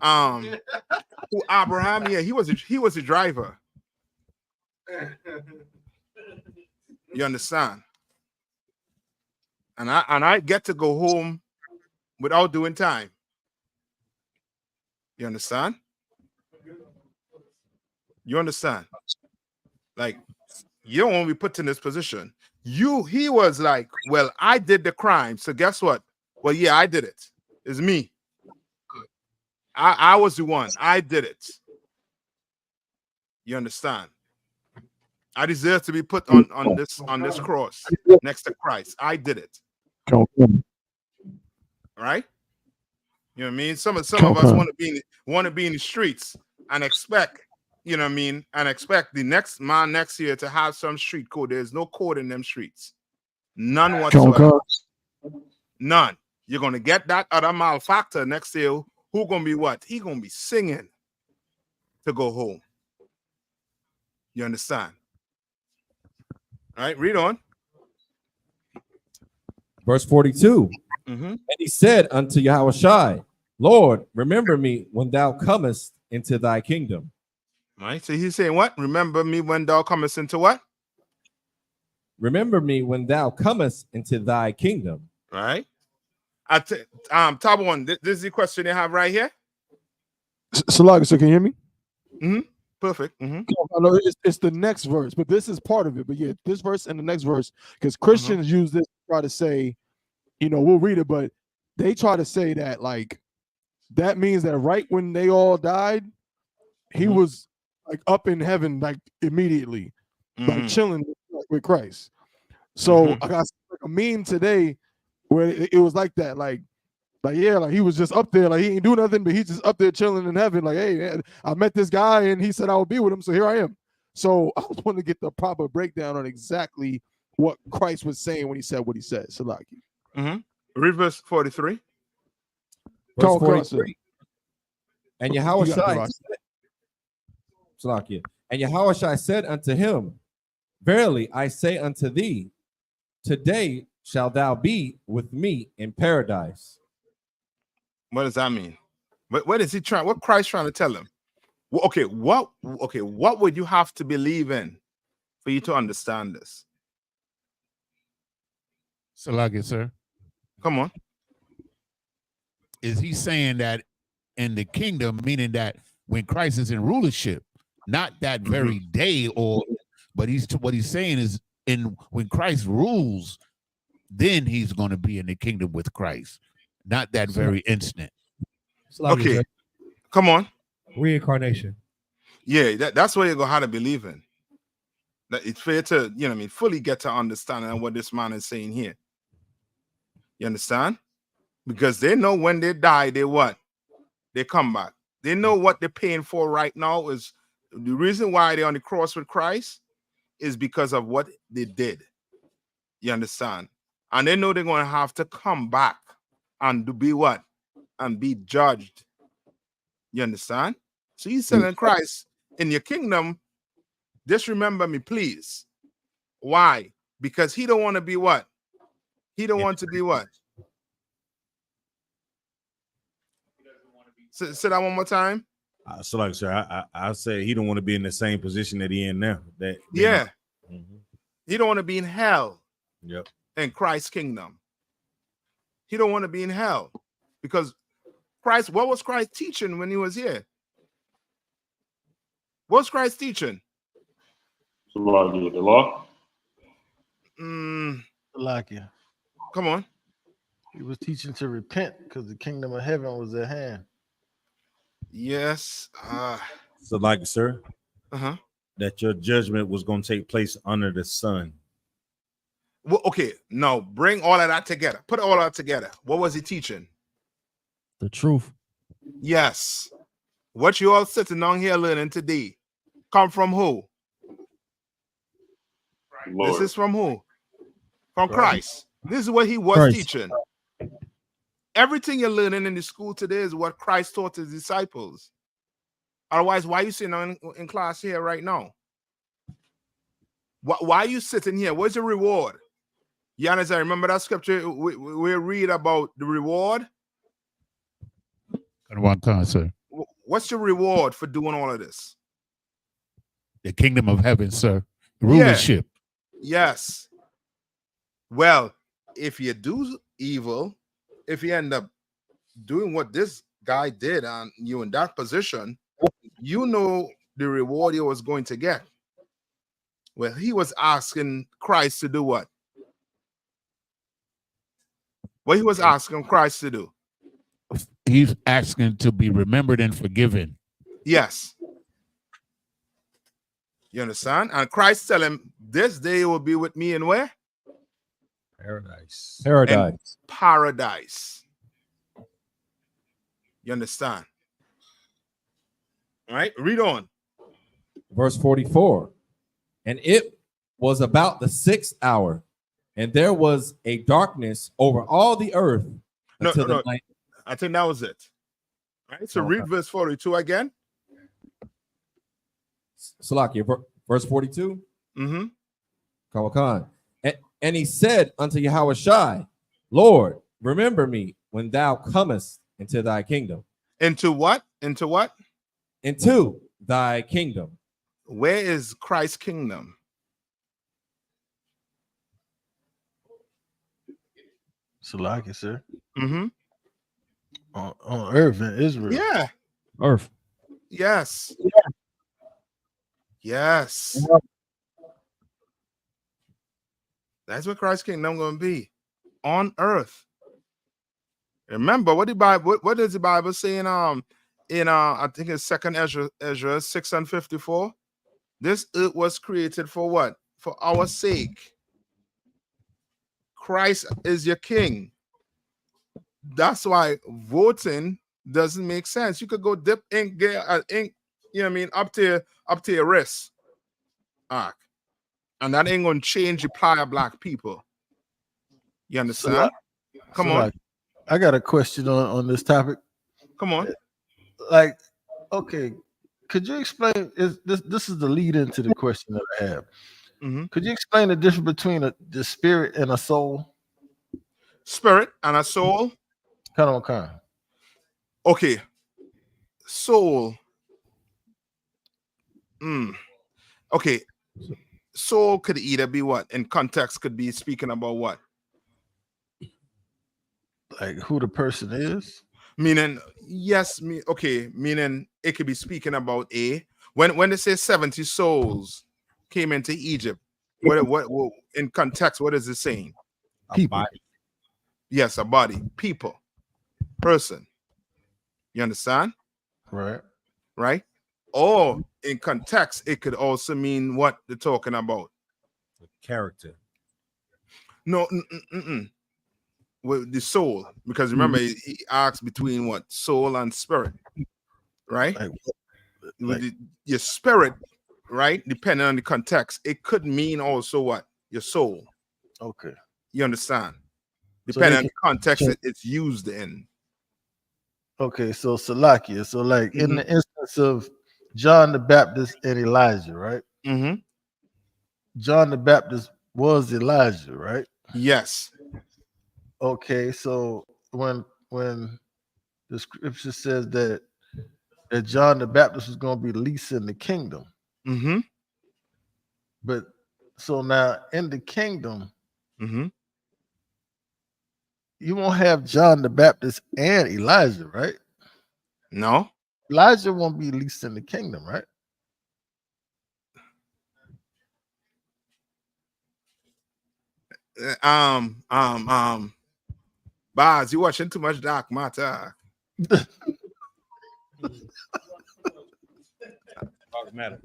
Abraham, yeah, he was the driver. You understand? And I get to go home without doing time. You understand? You understand? Like, you don't want to be put in this position. He was like, well, I did the crime. So guess what? Well, yeah, I did it. It's me. I was the one. I did it. You understand? I deserve to be put on this cross next to Christ. I did it. All right? You know what I mean? Some of us want to be in the streets and expect, you know what I mean, and expect the next man next year to have some street code. There's no code in them streets. None whatsoever. None. You're gonna get that other malefactor next year. Who gonna be what? He gonna be singing to go home. You understand? All right, read on. Verse 42. Mm-hmm. And he said unto Yahushai, Lord, remember me when thou comest into thy kingdom. Right. So he's saying what? Remember me when thou comest into what? Remember me when thou comest into thy kingdom. Right. Top one. This is the question you have right here. Salaga, so can you hear me? Mm-hmm. Perfect. Mm-hmm. I know it's the next verse, but this is part of it. But yeah, this verse and the next verse, because Christians use this to try to say, we'll read it, but they try to say that like that means that right when they all died, he was like up in heaven, like immediately, like chilling with Christ. So I got like a meme today where it was like that, like he was just up there, like he ain't do nothing, but he's just up there chilling in heaven. Like, hey, man, I met this guy and he said I would be with him, so here I am. So I was wanting to get the proper breakdown on exactly what Christ was saying when he said what he said. Salaki. Read verse 43. Verse 43. And Yahushai said unto him, Verily I say unto thee, today shalt thou be with me in paradise. What does that mean? What is he trying? What Christ trying to tell him? What would you have to believe in for you to understand this? Salakia, sir. Come on. Is he saying that in the kingdom, meaning that when Christ is in rulership, not that very day, but what he's saying is when Christ rules, then he's going to be in the kingdom with Christ, not that very instant. Okay, come on. Reincarnation. Yeah, that's what you're gonna have to believe in. That it's fair to, fully get to understand what this man is saying here. You understand? Because they know when they die, they come back. They know what they're paying for right now is the reason why they're on the cross with Christ is because of what they did. You understand? And they know they're going to have to come back and be what? And be judged. You understand? So he's telling Christ, in your kingdom, just remember me, please. Why? Because he don't want to be what? He don't want to be what? Say that one more time. So like, sir, I say he don't want to be in the same position that he in now. He don't want to be in hell. Yep. In Christ's kingdom. He don't want to be in hell. Because Christ, what was Christ teaching when he was here? What's Christ teaching? The law. Salakia. Come on. He was teaching to repent because the kingdom of heaven was at hand. Yes. So like, sir, that your judgment was going to take place under the sun. Well, okay, now bring all of that together. Put all of that together. What was he teaching? The truth. Yes. What you all sitting on here learning today come from who? Lord. This is from who? From Christ. This is what he was teaching. Everything you're learning in the school today is what Christ taught his disciples. Otherwise, why are you sitting in class here right now? Why are you sitting here? What's your reward? Giannis, I remember that scripture we read about the reward. One time, sir. What's your reward for doing all of this? The kingdom of heaven, sir. Rulership. Yes. Well, if you do evil, if you end up doing what this guy did and you in that position, you know the reward you was going to get. Well, he was asking Christ to do what? What he was asking Christ to do? He's asking to be remembered and forgiven. Yes. You understand? And Christ tell him, this day you will be with me in where? Paradise. Paradise. In paradise. You understand? All right, read on. Verse 44. And it was about the 6th hour, and there was a darkness over all the earth until the night. I think that was it. All right, so read verse 42 again. Salakia, verse 42. Mm-hmm. Kawakan. And he said unto Yahushai, Lord, remember me when thou comest into thy kingdom. Into what? Into what? Into thy kingdom. Where is Christ's kingdom? Salaki, sir. Mm-hmm. On earth in Israel. Yeah. Earth. Yes. Yes. That's what Christ's kingdom going to be. On earth. Remember what the Bible, what does the Bible say in I think it's 2nd Ezra 6:54? This earth was created for what? For our sake. Christ is your king. That's why voting doesn't make sense. You could go dip ink, get ink, you know what I mean, up to your wrist. And that ain't gonna change the plight of black people. You understand? Come on. I got a question on this topic. Come on. Like, okay, could you explain? This is the lead into the question that I have. Mm-hmm. Could you explain the difference between the spirit and a soul? Spirit and a soul. Kind. Okay. Soul. Okay. Soul could either be what? In context, could be speaking about what? Like who the person is? Meaning, yes, meaning it could be speaking about when they say 70 souls came into Egypt, what in context, what is it saying? People. Yes, a body, people, person. You understand? Right. Right? Or in context, it could also mean what they're talking about. Character. No, with the soul, because remember he asks between what? Soul and spirit, right? Your spirit, right? Depending on the context, it could mean also what? Your soul. Okay. You understand? Depending on the context it's used in. Okay, so Salakia. So like in the instance of John the Baptist and Elijah, right? Mm-hmm. John the Baptist was Elijah, right? Yes. Okay, so when the scripture says that John the Baptist was going to be least in the kingdom, but so now in the kingdom, you won't have John the Baptist and Elijah, right? No. Elijah won't be least in the kingdom, right? Baz, you watching too much Dark Matter.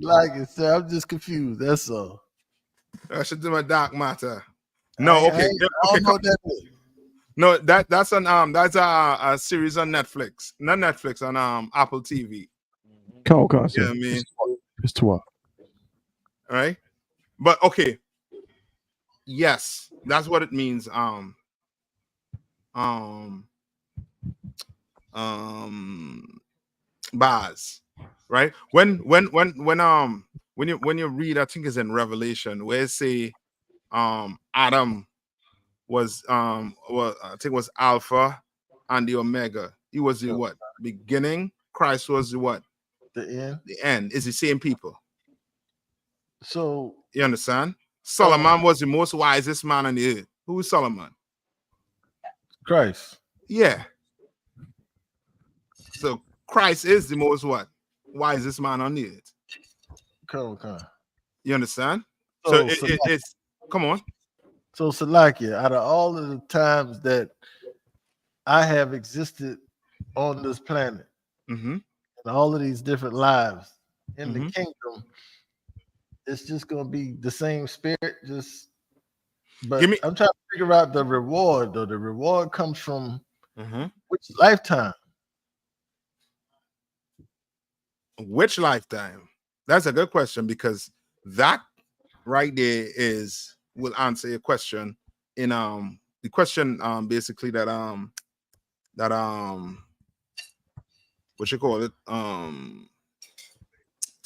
Like I said, I'm just confused. That's all. I should do my Dark Matter. No, okay. No, that's a series on Netflix. Not Netflix, on Apple TV. Oh, You know what I mean? It's 12. All right. But okay. Yes, that's what it means. Bars, right? When you read, I think it's in Revelation, where it say Adam was I think it was Alpha and the Omega. He was the what? Beginning. Christ was the what? The end. The end. It's the same people. So you understand? Solomon was the most wisest man on the earth. Who is Solomon? Christ. Yeah. So Christ is the most what? Wisest man on the earth. Okay. You understand? So it's come on. So Salakia, out of all of the times that I have existed on this planet, and all of these different lives in the kingdom, it's just gonna be the same spirit, but I'm trying to figure out the reward, though. The reward comes from which lifetime? Which lifetime? That's a good question, because that right there will answer your question in the question basically that what you call it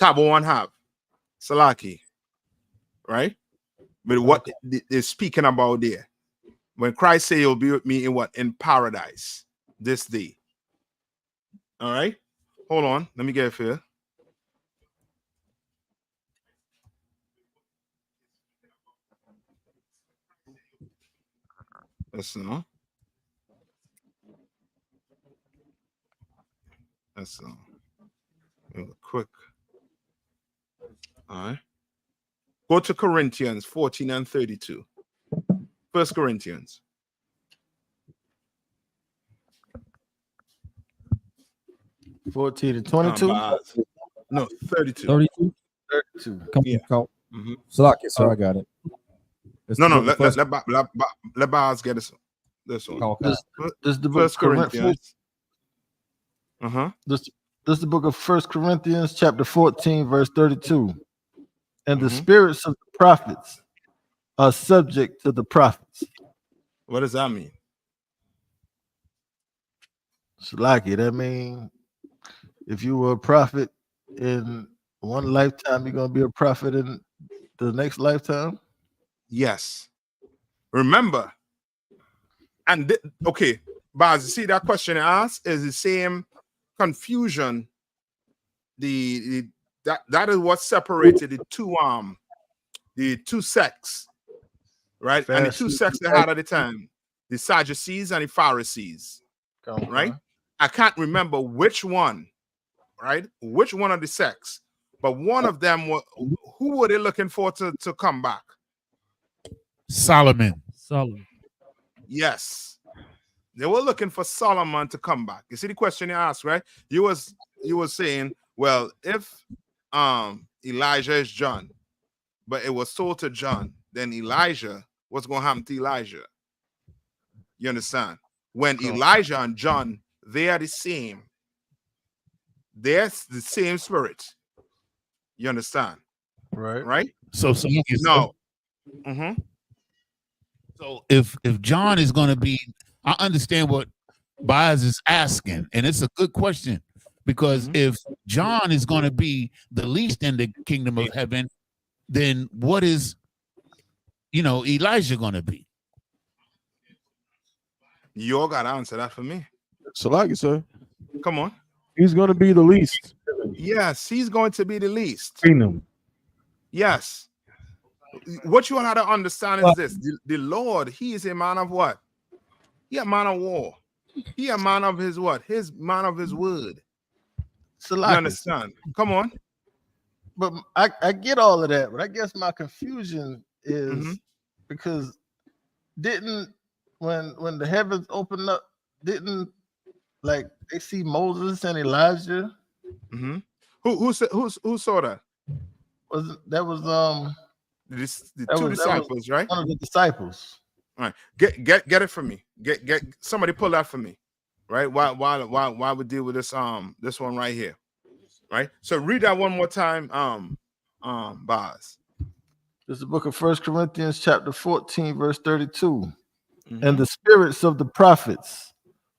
Tabo one have Salaki, right? But what they're speaking about there, When Christ say you'll be with me in what? In paradise this day. All right. Hold on. Let me get it here. Let's know. That's quick. All right. Go to Corinthians 14 and 32. 1 Corinthians. 14 and 22. No, 32. 32. 32. Yeah. Salaki, sir, I got it. It's No, the no. book Let of First- Baz get this one. Okay. This is the book First of Corinthians. Corinthians. This is the book of 1 Corinthians, chapter 14, verse 32. And the Mhm. spirits of the prophets are subject to the prophets. What does that mean? Salaki, that mean if you were a prophet in one lifetime, you're gonna be a prophet in the next lifetime? Yes. Remember. And okay, Baz, you see that question I asked is the same confusion. That is what separated the two sects, right? And the two sects they had at the time, the Sadducees and the Pharisees, right? I can't remember which one, right? Which one of the sects, but one of them who were they looking for to come back? Solomon. Yes. They were looking for Solomon to come back. You see the question you asked, right? You was saying, well, if Elijah is John, but it was told to John, then Elijah, what's going to happen to Elijah? You understand? When Elijah and John, they are the same. They're the same spirit. You understand? Right. Right? So no. So if John is going to be, I understand what Boaz is asking, and it's a good question, because if John is going to be the least in the kingdom of heaven, then what is, Elijah going to be? You all got to answer that for me. Salaki, sir. Come on. He's going to be the least. Yes, he's going to be the least. Kingdom. Yes. What you want to understand is this: the Lord, he is a man of what? He a man of war. He a man of his what? His man of his word. You understand? Come on. But I get all of that, but I guess my confusion is because when the heavens opened up, didn't like they see Moses and Elijah? Who saw that? The two disciples, right? One of the disciples. All right, get it for me. Get somebody pull that for me, right? Why we deal with this one right here, right? So read that one more time, Boz. This is the book of 1 Corinthians, chapter 14, verse 32. And the spirits of the prophets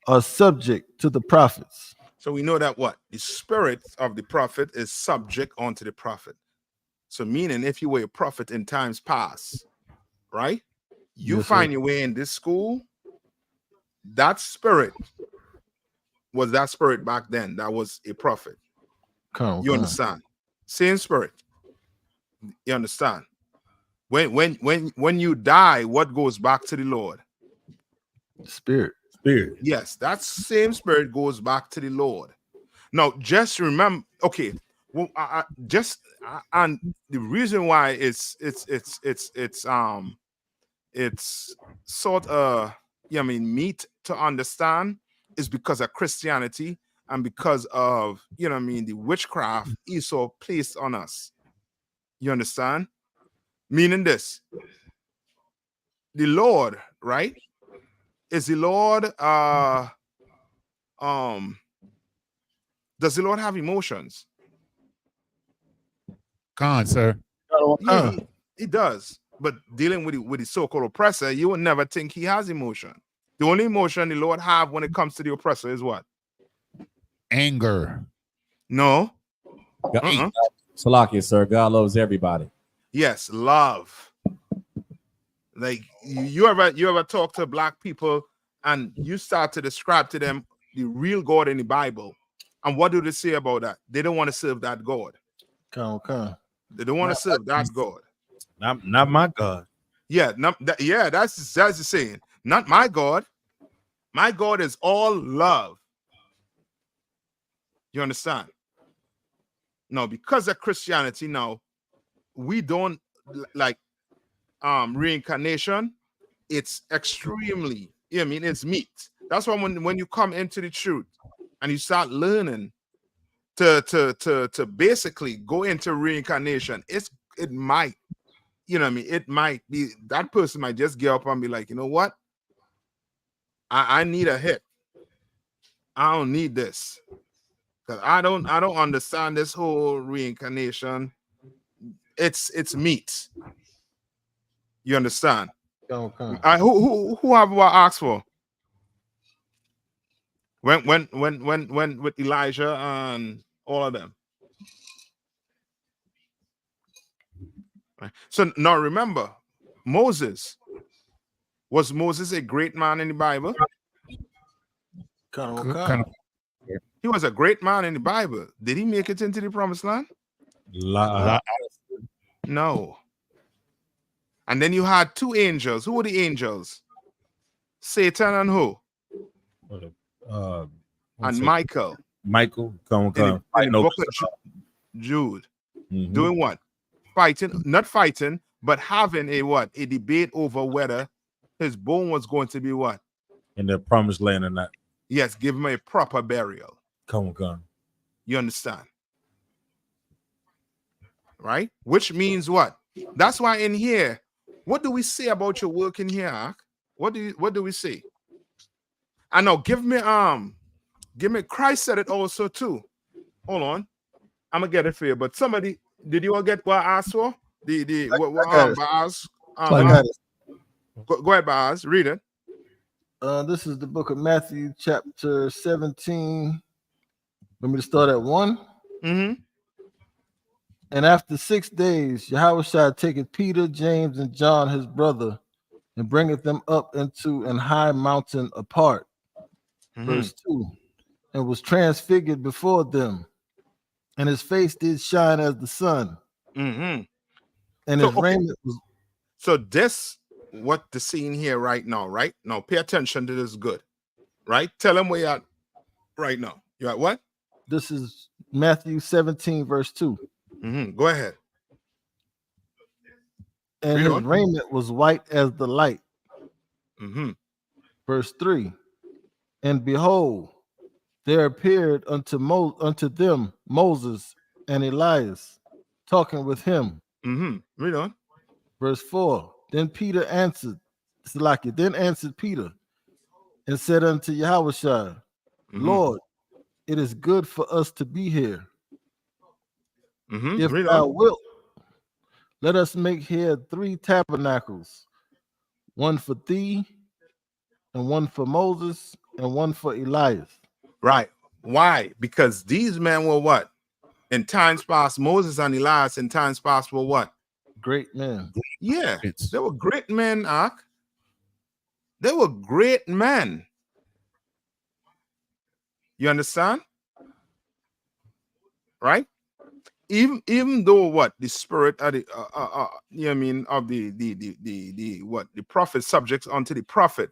are subject to the prophets. So we know that what? The spirit of the prophet is subject unto the prophet. So meaning if you were a prophet in times past, right? You find your way in this school, that spirit was that spirit back then. That was a prophet. You understand? Same spirit. You understand? When you die, what goes back to the Lord? Spirit. Yes, that same spirit goes back to the Lord. Now, just remember, okay. Well, and the reason why it's sort of meat to understand is because of Christianity and because of the witchcraft Esau placed on us. You understand? Meaning this, the Lord, right? Is the Lord does the Lord have emotions? Con, sir. Yeah, he does. But dealing with the so-called oppressor, you would never think he has emotion. The only emotion the Lord have when it comes to the oppressor is what? Anger. No. Salaki, sir. God loves everybody. Yes, love. Like you ever talk to black people and you start to describe to them the real God in the Bible, and what do they say about that? They don't want to serve that God. Come. They don't want to serve that God. Not my God. Yeah, that's the saying. Not my God. My God is all love. You understand? No, because of Christianity now, we don't like reincarnation. It's extremely, I mean, it's meat. That's why when you come into the truth and you start learning to basically go into reincarnation, it might, you know what I mean, it might be that person might just get up and be like, you know what? I need a hit. I don't need this. Because I don't understand this whole reincarnation. It's meat. You understand? Come. Who have what asked for? When with Elijah and all of them. Right. So now remember, Moses. Was Moses a great man in the Bible? Come. He was a great man in the Bible. Did he make it into the promised land? No. And then you had two angels. Who were the angels? Satan and who? And Michael. Michael, In the book of Jude. Doing what? Fighting, not fighting, but having a debate over whether his bone was going to be what? In the promised land or not. Yes, give him a proper burial. Come. You understand? Right? Which means what? That's why in here, what do we say about your work in here, Ark? What do we say? I know, give me Christ said it also too. Hold on. I'm gonna get it for you. But somebody, did you all get what I asked for? Baaz? Go ahead, Baaz. Read it. This is the book of Matthew, chapter 17. Let me start at 1. Mm-hmm. And after 6 days, Yahushua taketh Peter, James, and John, his brother, and bringeth them up into an high mountain apart. Verse 2. And was transfigured before them, and his face did shine as the sun. And his raiment was. So this, what the scene here right now, right? Now pay attention to this good. Right? Tell them where you're at right now. You're at what? This is Matthew 17, verse 2. Go ahead. And his raiment was white as the light. Verse 3. And behold, there appeared unto them Moses and Elias, talking with him. Read on. Verse 4. Then answered Peter and said unto Yahushua, Lord, it is good for us to be here. If thou wilt, let us make here 3 tabernacles, one for thee, and one for Moses, and one for Elias. Right. Why? Because these men were what? In times past, Moses and Elias in times past were what? Great men. Yeah, they were great men, Ark. They were great men. You understand? Right? Even though what the spirit of the you know what I mean, of the what the prophet subjects unto the prophet.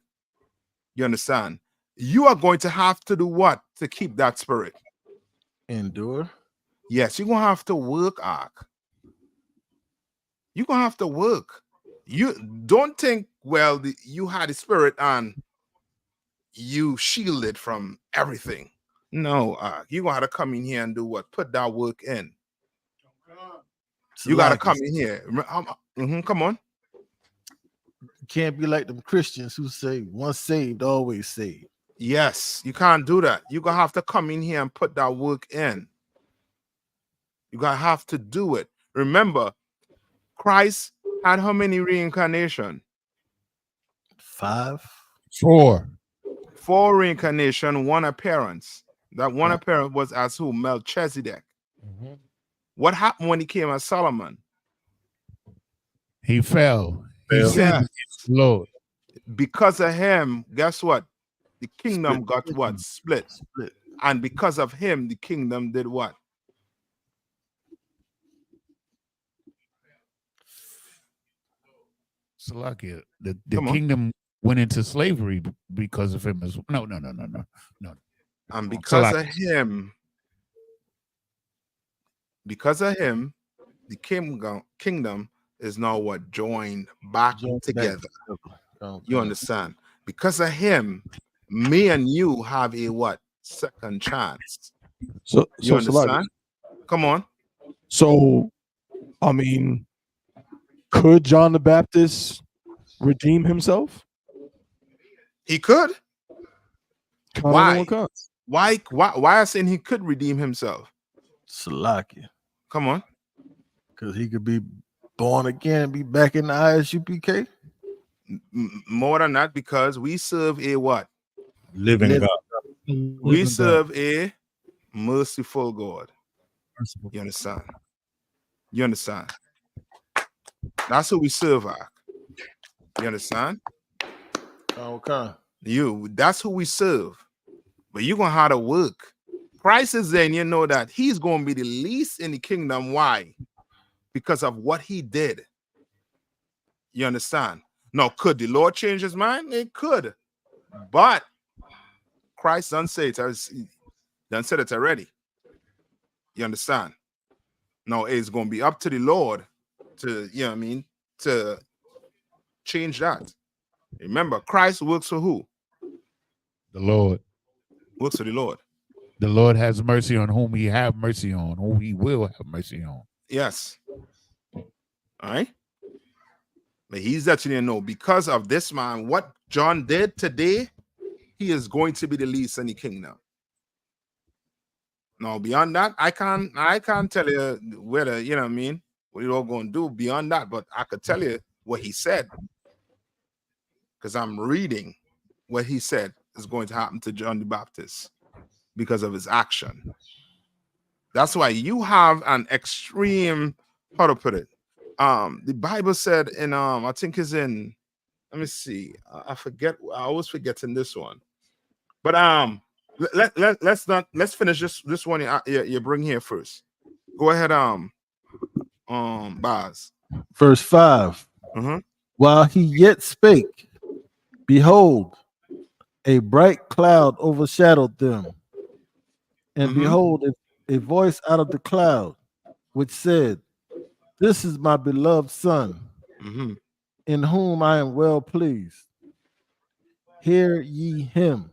You understand? You are going to have to do what to keep that spirit? Endure. Yes, you're gonna have to work, Ark. You're gonna have to work. You don't think, well, you had the spirit and you shielded from everything. No, you're gonna have to come in here and do what? Put that work in. You gotta come in here. Come on. You can't be like them Christians who say once saved, always saved. Yes, you can't do that. You're gonna have to come in here and put that work in. You're gonna have to do it. Remember, Christ had how many reincarnation? 5. 4. 4 reincarnation, 1 appearance. That 1 appearance was as who? Melchizedek. What happened when he came as Solomon? He fell. He said Yeah. it's Lord. Because of him, guess what? The kingdom got what? Split. And because of him, the kingdom did what? Salakia. The Come on. kingdom went into slavery because of him as no. And because Salakia. of him, the kingdom is now what? Joined back together. You understand? Because of him, me and you have a what? Second chance. So You understand? Come on. So, I mean, could John the Baptist redeem himself? He could. Why? Why I saying he could redeem himself? Salakia. Come on. Because he could be born again and be back in the ISUPK. More than that, because we serve a what? Living God. We serve a merciful God. You understand? You understand? That's who we serve. You understand? Okay. That's who we serve. But you're gonna have to work. Christ is there, and you know that he's gonna be the least in the kingdom. Why? Because of what he did. You understand? Now, could the Lord change his mind? It could. But Christ done said it already. You understand? Now it's gonna be up to the Lord to, you know what I mean, to change that. Remember, Christ works for who? The Lord. Works for the Lord. The Lord has mercy on whom he have mercy on, whom he will have mercy on. Yes. All right. But he's letting you know, because of this man, what John did today, he is going to be the least in the kingdom. Now, beyond that, I can't tell you whether, you know what I mean, what you're all going to do beyond that, but I could tell you what he said. Because I'm reading what he said is going to happen to John the Baptist because of his action. That's why you have an extreme, how to put it? The Bible said in I think is in, let me see, I forget, I always forget in this one, but let's finish this one you bring here first. Go ahead, Baz. Verse 5. While he yet spake, behold, a bright cloud overshadowed them, and behold, a voice out of the cloud, which said, "This is my beloved son, in whom I am well pleased. Hear ye him."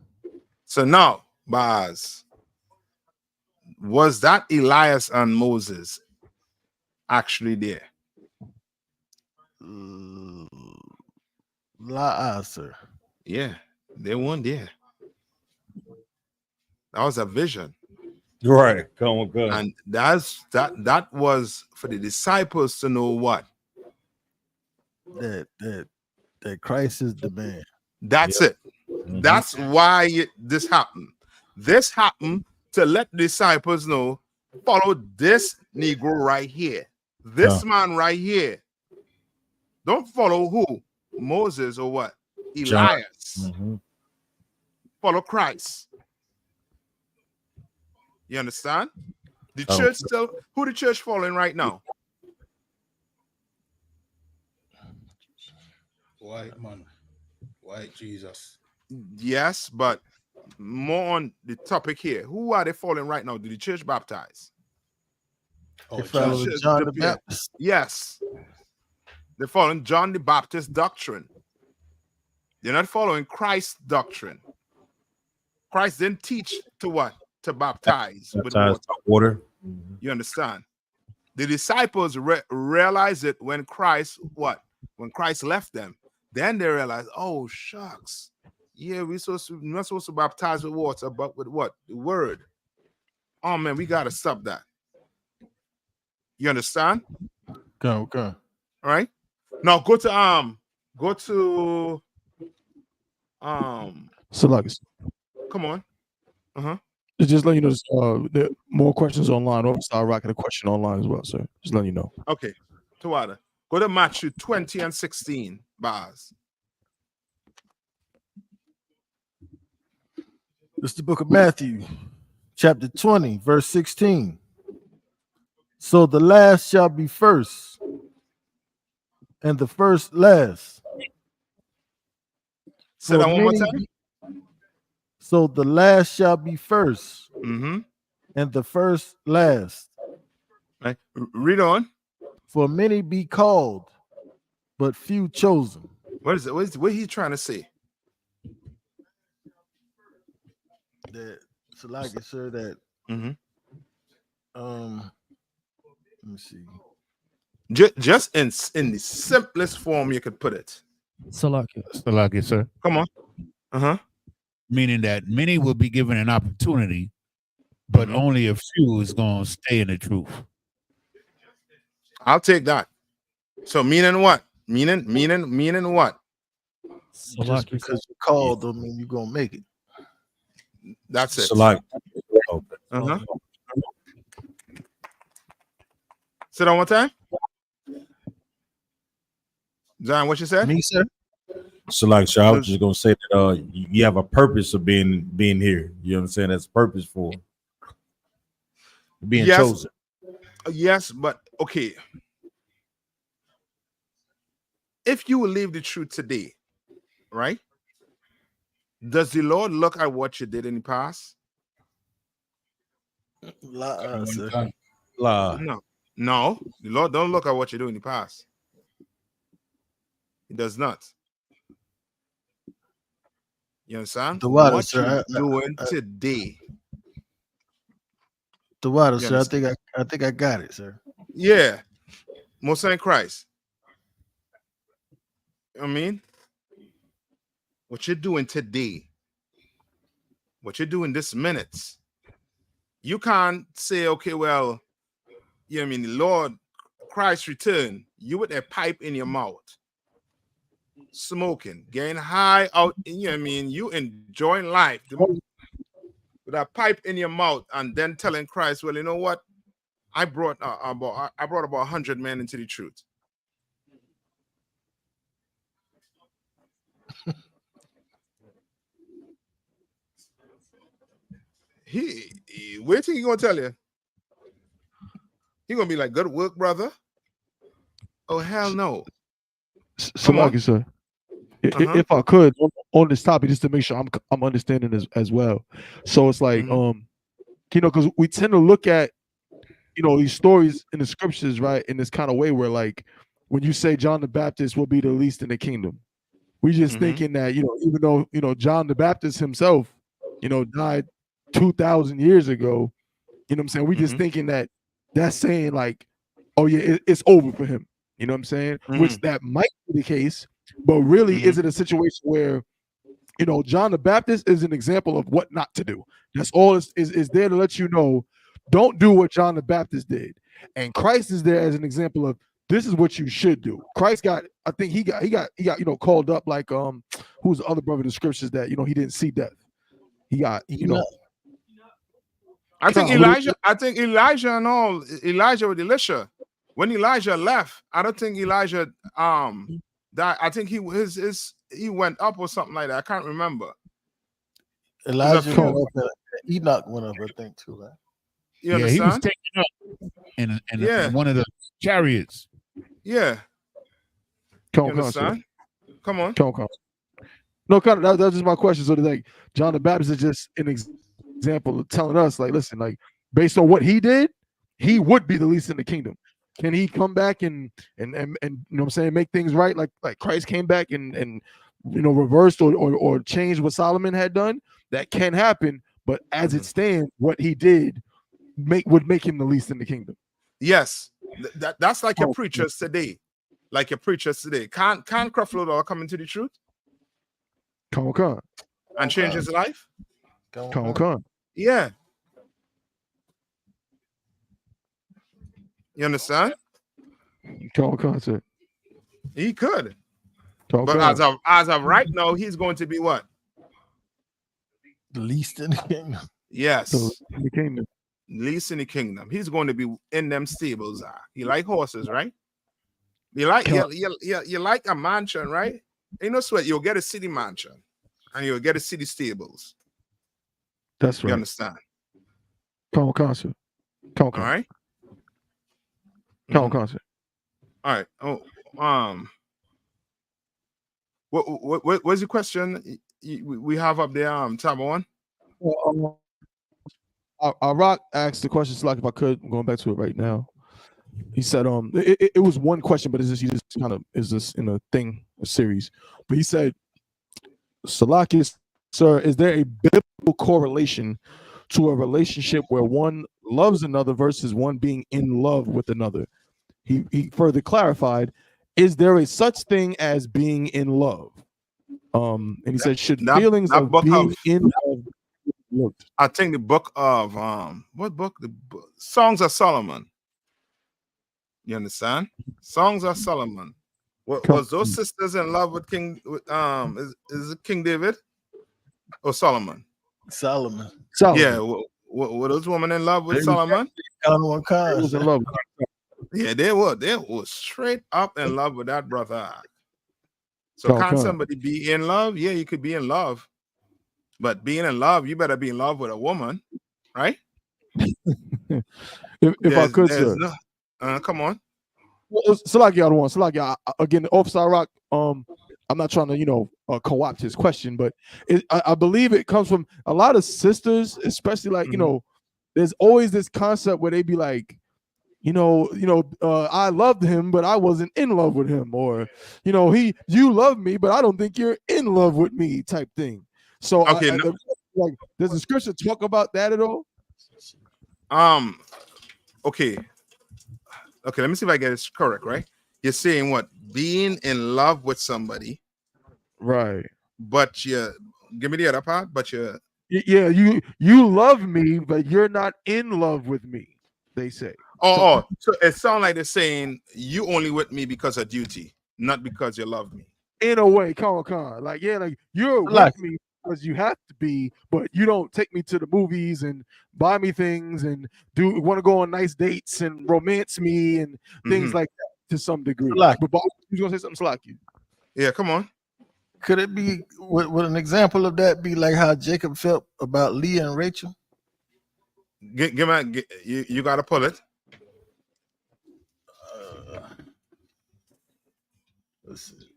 So now, Baz, was that Elias and Moses actually there? La sir. Yeah, they weren't there. That was a vision. Right. Come on, go. And that was for the disciples to know what? That Christ is the man. That's it. That's why this happened. This happened to let the disciples know, follow this Negro right here. This man right here. Don't follow who? Moses or what? Elias. Follow Christ. You understand? The church still, who the church following right now? White man. White Jesus. Yes, but more on the topic here. Who are they following right now? Did the church baptize? They follow John the Baptist. Yes. They're following John the Baptist doctrine. They're not following Christ's doctrine. Christ didn't teach to what? To baptize with water. You understand? The disciples realized it when Christ, what? When Christ left them. Then they realized, oh, shucks. Yeah, we're not supposed to baptize with water, but with what? The word. Oh, man, we got to stop that. You understand? Okay. All right. Now go to Salakas. come on. Just letting you know, there are more questions online. Or start rocking a question online as well, sir. Just letting you know. Okay. Tawada. Go to Matthew 20 and 16. Bars. It's the book of Matthew, chapter 20, verse 16. So the last shall be first, and the first last. Say that one more time. So the last shall be first, Mm-hmm. and the first last. Right. Read on. For many be called, but few chosen. What is it? What he's trying to say? That so like it, sir, that let me see. Just in the simplest form you could put it. Salaki, sir. Come on. Meaning that many will be given an opportunity, but only a few is going to stay in the truth. I'll take that. So meaning what? Meaning what? Just because you called don't mean you're gonna make it. That's it. Select. Say that one time. John, what you said? Me, sir. Select. So I was just gonna say that you have a purpose of being here. You know what I'm saying? That's purpose for being chosen. Yes, but okay. If you will leave the truth today, right? Does the Lord look at what you did in the past? Sir. No. The Lord don't look at what you do in the past. He does not. You understand? The water, what sir. you're doing today. The water, You sir. understand? I think I got it, sir. Yeah. Most in Christ. I mean, what you're doing today, what you're doing this minute, you can't say, okay, well, you know what I mean, the Lord Christ return, you with a pipe in your mouth, smoking, getting high out, you know what I mean, you enjoying life with a pipe in your mouth, and then telling Christ, well, you know what, I brought about 100 men into the truth. Where think he gonna tell you? He gonna be like, good work, brother. Oh, hell no. Salaki, sir. If I could on this topic, just to make sure I'm understanding as well. So it's like because we tend to look at these stories in the scriptures, right, in this kind of way where, like, when you say John the Baptist will be the least in the kingdom, we just thinking that even though John the Baptist himself died 2,000 years ago, you know what I'm saying, we just thinking that's saying, like, oh yeah, it's over for him, you know what I'm saying, which that might be the case, but really is it a situation where John the Baptist is an example of what not to do? That's all is there to let you know, don't do what John the Baptist did. And Christ is there as an example of this is what you should do. Christ got, I think he got called up, like who's the other brother in the scriptures that he didn't see death. He got I think Elijah and all, Elijah with Elisha. When Elijah left, I don't think Elijah died. I think he went up or something like that. I can't remember. Elijah went up, Enoch went up, I think, too, right? You understand? He was taken up in one of the chariots. Yeah. Come on. No, that's just my question. So, like, John the Baptist is just an example of telling us, like, listen, like, based on what he did, he would be the least in the kingdom. Can he come back and you know what I'm saying, make things right, like Christ came back and reversed or changed what Solomon had done? That can happen, but as it stands, what he did would make him the least in the kingdom. Yes, that's like your preachers today. Like your preachers today. Can't Creflo all come into the truth? Come. And change his life? Come. Yeah. You understand? Come, sir. He could. But as of right now, he's going to be what? The least in the kingdom. Yes. In the kingdom. Least in the kingdom. He's going to be in them stables. He like horses, right? You like a mansion, right? Ain't no sweat. You'll get a city mansion, and you'll get a city stables. That's right. You understand? Come on, concert. Come on, All right. Come on, concert. All right. Oh, what's the question we have up there? Tab one. Well, Rock asked the question, Slack, if I could. I'm going back to it right now. He said, it was one question, but it's just, he just kind of is this in a series. But he said, Salakis, sir, is there a biblical correlation to a relationship where one loves another versus one being in love with another? He further clarified, is there a such thing as being in love? And he said, should feelings of being in love looked? I think the book of what book? Songs of Solomon. You understand? Songs of Solomon. Was those sisters in love with King? Is it King David or Solomon? Solomon. Yeah. Were those women in love with Solomon? Was in love. Yeah, they were. They were straight up in love with that brother. So can somebody be in love? Yeah, you could be in love. But being in love, you better be in love with a woman, right? if I could, sir. Come on. Well, Salaki, I don't want Salaki. Again, Offside Rock. I'm not trying to, co-opt his question, but I believe it comes from a lot of sisters, especially like there's always this concept where they be like, I loved him, but I wasn't in love with him, or you love me, but I don't think you're in love with me, type thing. So, okay, does the scripture talk about that at all? Okay. Let me see if I get it correct. Right? You're saying what? Being in love with somebody, right? But give me the other part. But you love me, but you're not in love with me. They say. So it sounds like they're saying you only with me because of duty, not because you love me. In a way, like you're with me because you have to be, but you don't take me to the movies and buy me things and want to go on nice dates and romance me and things like that to some degree. But Bob, you gonna say something, Slacky? Yeah, come on. Could it be? Would an example of that be like how Jacob felt about Leah and Rachel? You got to pull it. Let's see.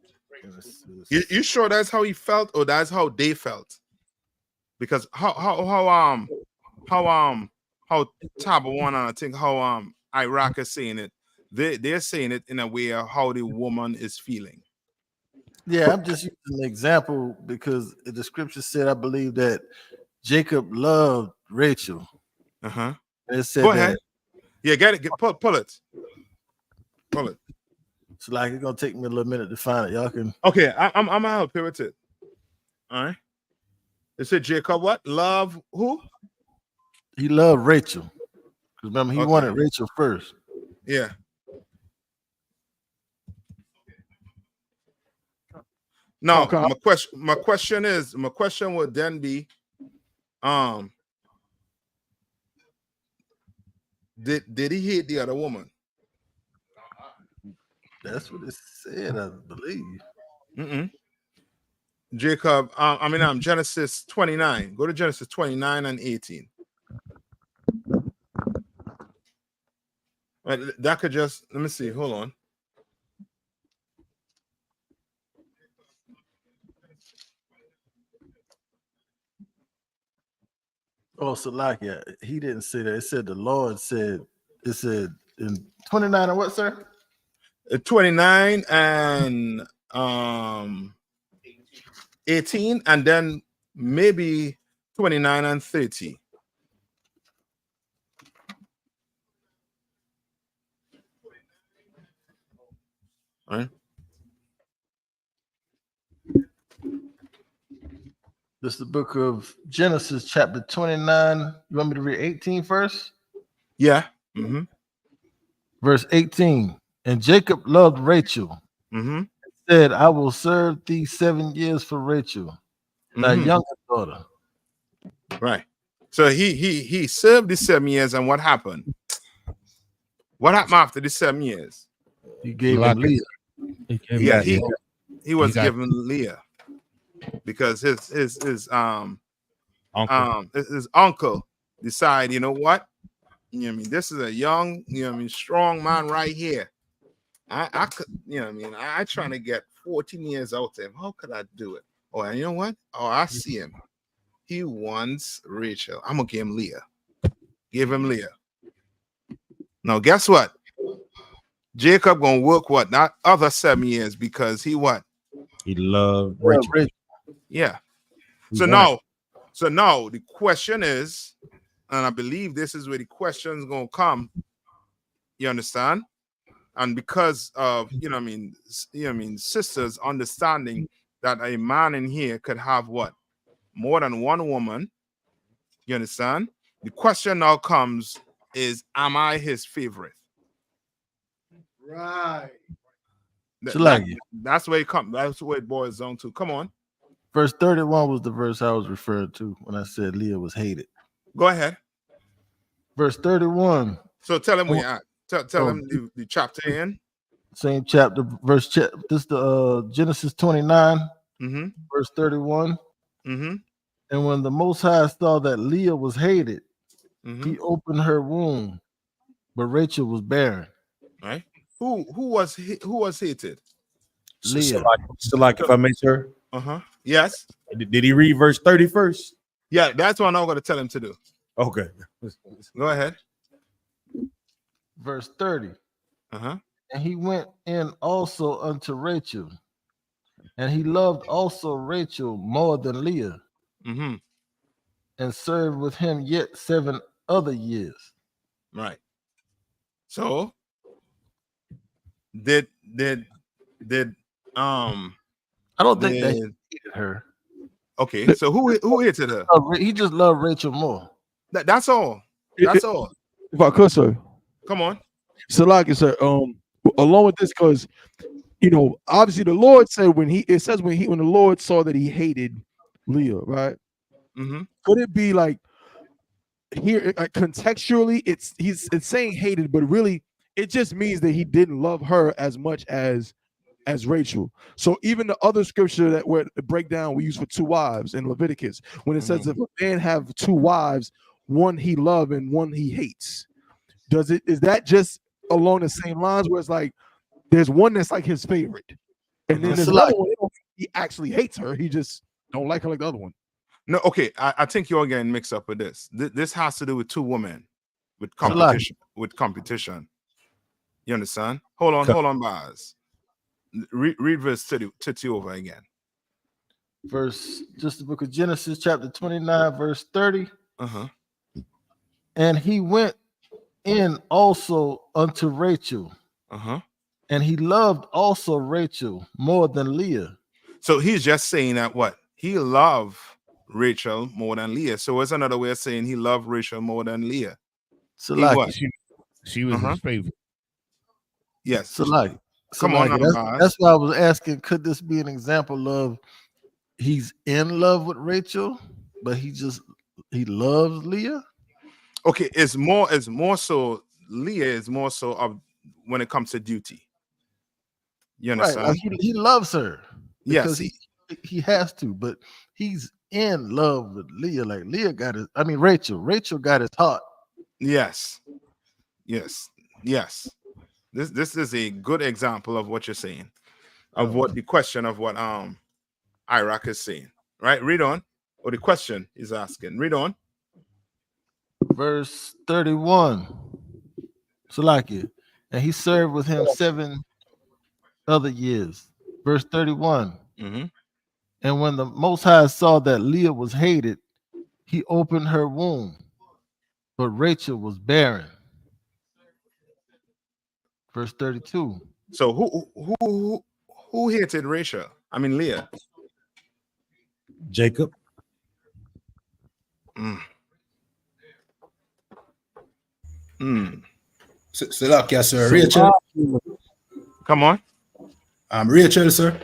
You sure that's how he felt, or that's how they felt? Because how Taba One, I think how Iraq is saying it, they're saying it in a way of how the woman is feeling. Yeah, I'm just using an example because the scripture said, I believe that Jacob loved Rachel. It said Go ahead. Yeah, get it. Pull it. Pull it. So like it's gonna take me a little minute to find it. Y'all can. Okay, I'm gonna help you with it. All right. It said Jacob what? Love who? He loved Rachel. Because remember, he wanted Rachel first. Yeah. Now my question would then be, did he hate the other woman? That's what it said, I believe. Jacob, Genesis 29. Go to Genesis 29 and 18. Right, that could just, let me see. Hold on. Oh, Salakia, he didn't say that. It said the Lord said, it said in 29 and what, sir? 29 and 18, and then maybe 29 and 30. All right. This is the book of Genesis, chapter 29. You want me to read 18 first? Yeah. Verse 18. And Jacob loved Rachel. Said, I will serve thee 7 years for Rachel, thy younger daughter. Right. So he served the 7 years, and what happened? What happened after the 7 years? He gave Like him Leah. Yeah, he was got- given Leah because his uncle decided, you know what? You know what I mean? This is a young, you know what I mean, strong man right here. I could, you know what I mean? I trying to get 14 years out of him. How could I do it? Oh, and you know what? Oh, I see him. He wants Rachel. I'm gonna give him Leah. Give him Leah. Now, guess what? Jacob gonna work what? Not other 7 years because he what? He loved Rachel. Yeah. He So wanted- now the question is, and I believe this is where the question is gonna come. You understand? And because of sisters understanding that a man in here could have what? More than one woman. You understand? The question now comes is, am I his favorite? Right. That's where it comes. That's where it boils down to. Come on. Verse 31 was the verse I was referring to when I said Leah was hated. Go ahead. Verse 31. So tell him where you're at. Tell him the chapter in. Same chapter, this is the Genesis 29, verse 31. Mm-hmm. And when the Most High saw that Leah was hated, he opened her womb, but Rachel was barren. Right? Who was hated? Leah. So like if I may, sir. Yes. Did he read verse 30 first? Yeah, that's what I'm going to tell him to do. Okay. Go ahead. Verse 30. And he went in also unto Rachel, and he loved also Rachel more than Leah, and served with him yet 7 other years. Right. So did I don't think that he hated her. Okay, so who hated her? He just loved Rachel more. That's all. That's all. If I could, sir. Come on. So, like I said, along with this, because obviously the Lord said when the Lord saw that he hated Leah, right? Could it be like here contextually it's saying hated, but really it just means that he didn't love her as much as Rachel. So even the other scripture that where the breakdown we use for 2 wives in Leviticus, when it says if a man have 2 wives, one he love and one he hates, is that just along the same lines where it's like there's one that's like his favorite, and then there's another one he actually hates her, he just don't like her like the other one? No, okay. I think you're getting mixed up with this. This has to do with 2 women with competition. You understand? Hold on, Baz. Read verse 30 over again. Just the book of Genesis, chapter 29, verse 30. And he went in also unto Rachel, and he loved also Rachel more than Leah. So he's just saying that what? He loved Rachel more than Leah. So it's another way of saying he loved Rachel more than Leah. So like she was his favorite. Yes. So like come on, that's why I was asking, could this be an example of he's in love with Rachel, but he loves Leah? Okay, it's more so Leah is more so of when it comes to duty. You understand? Right, like he loves her because yes, he has to, but he's in love with Leah. Like Rachel got his heart. Yes. This is a good example of what you're saying, of what the question of what Iraq is saying. Right? Read on. Or the question is asking. Read on. Verse 31. Salakia. And he served with him 7 other years. Verse 31. And when the Most High saw that Leah was hated, he opened her womb, but Rachel was barren. Verse 32. So who hated Rachel? I mean Leah. Jacob. Salakia, sir. Rachel. Come on. Rachel, sir.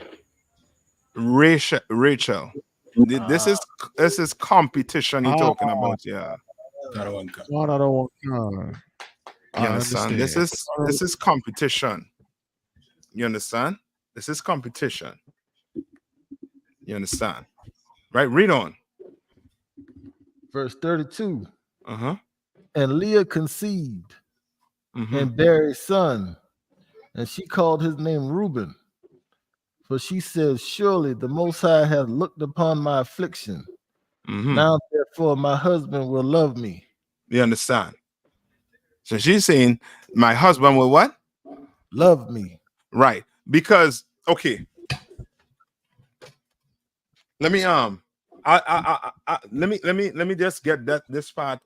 Rachel. This is competition you're talking about, yeah. One out of one. You understand? This is competition. You understand? This is competition. You understand? Right? Read on. Verse 32. Uh-huh. And Leah conceived Mm-hmm. and bare a son, and she called his name Reuben. For she said, surely the Most High hath looked upon my affliction. Mm-hmm. Now, therefore, my husband will love me. You understand? So she's saying, my husband will what? Love me. Right. Because, okay. Let me let me just get this part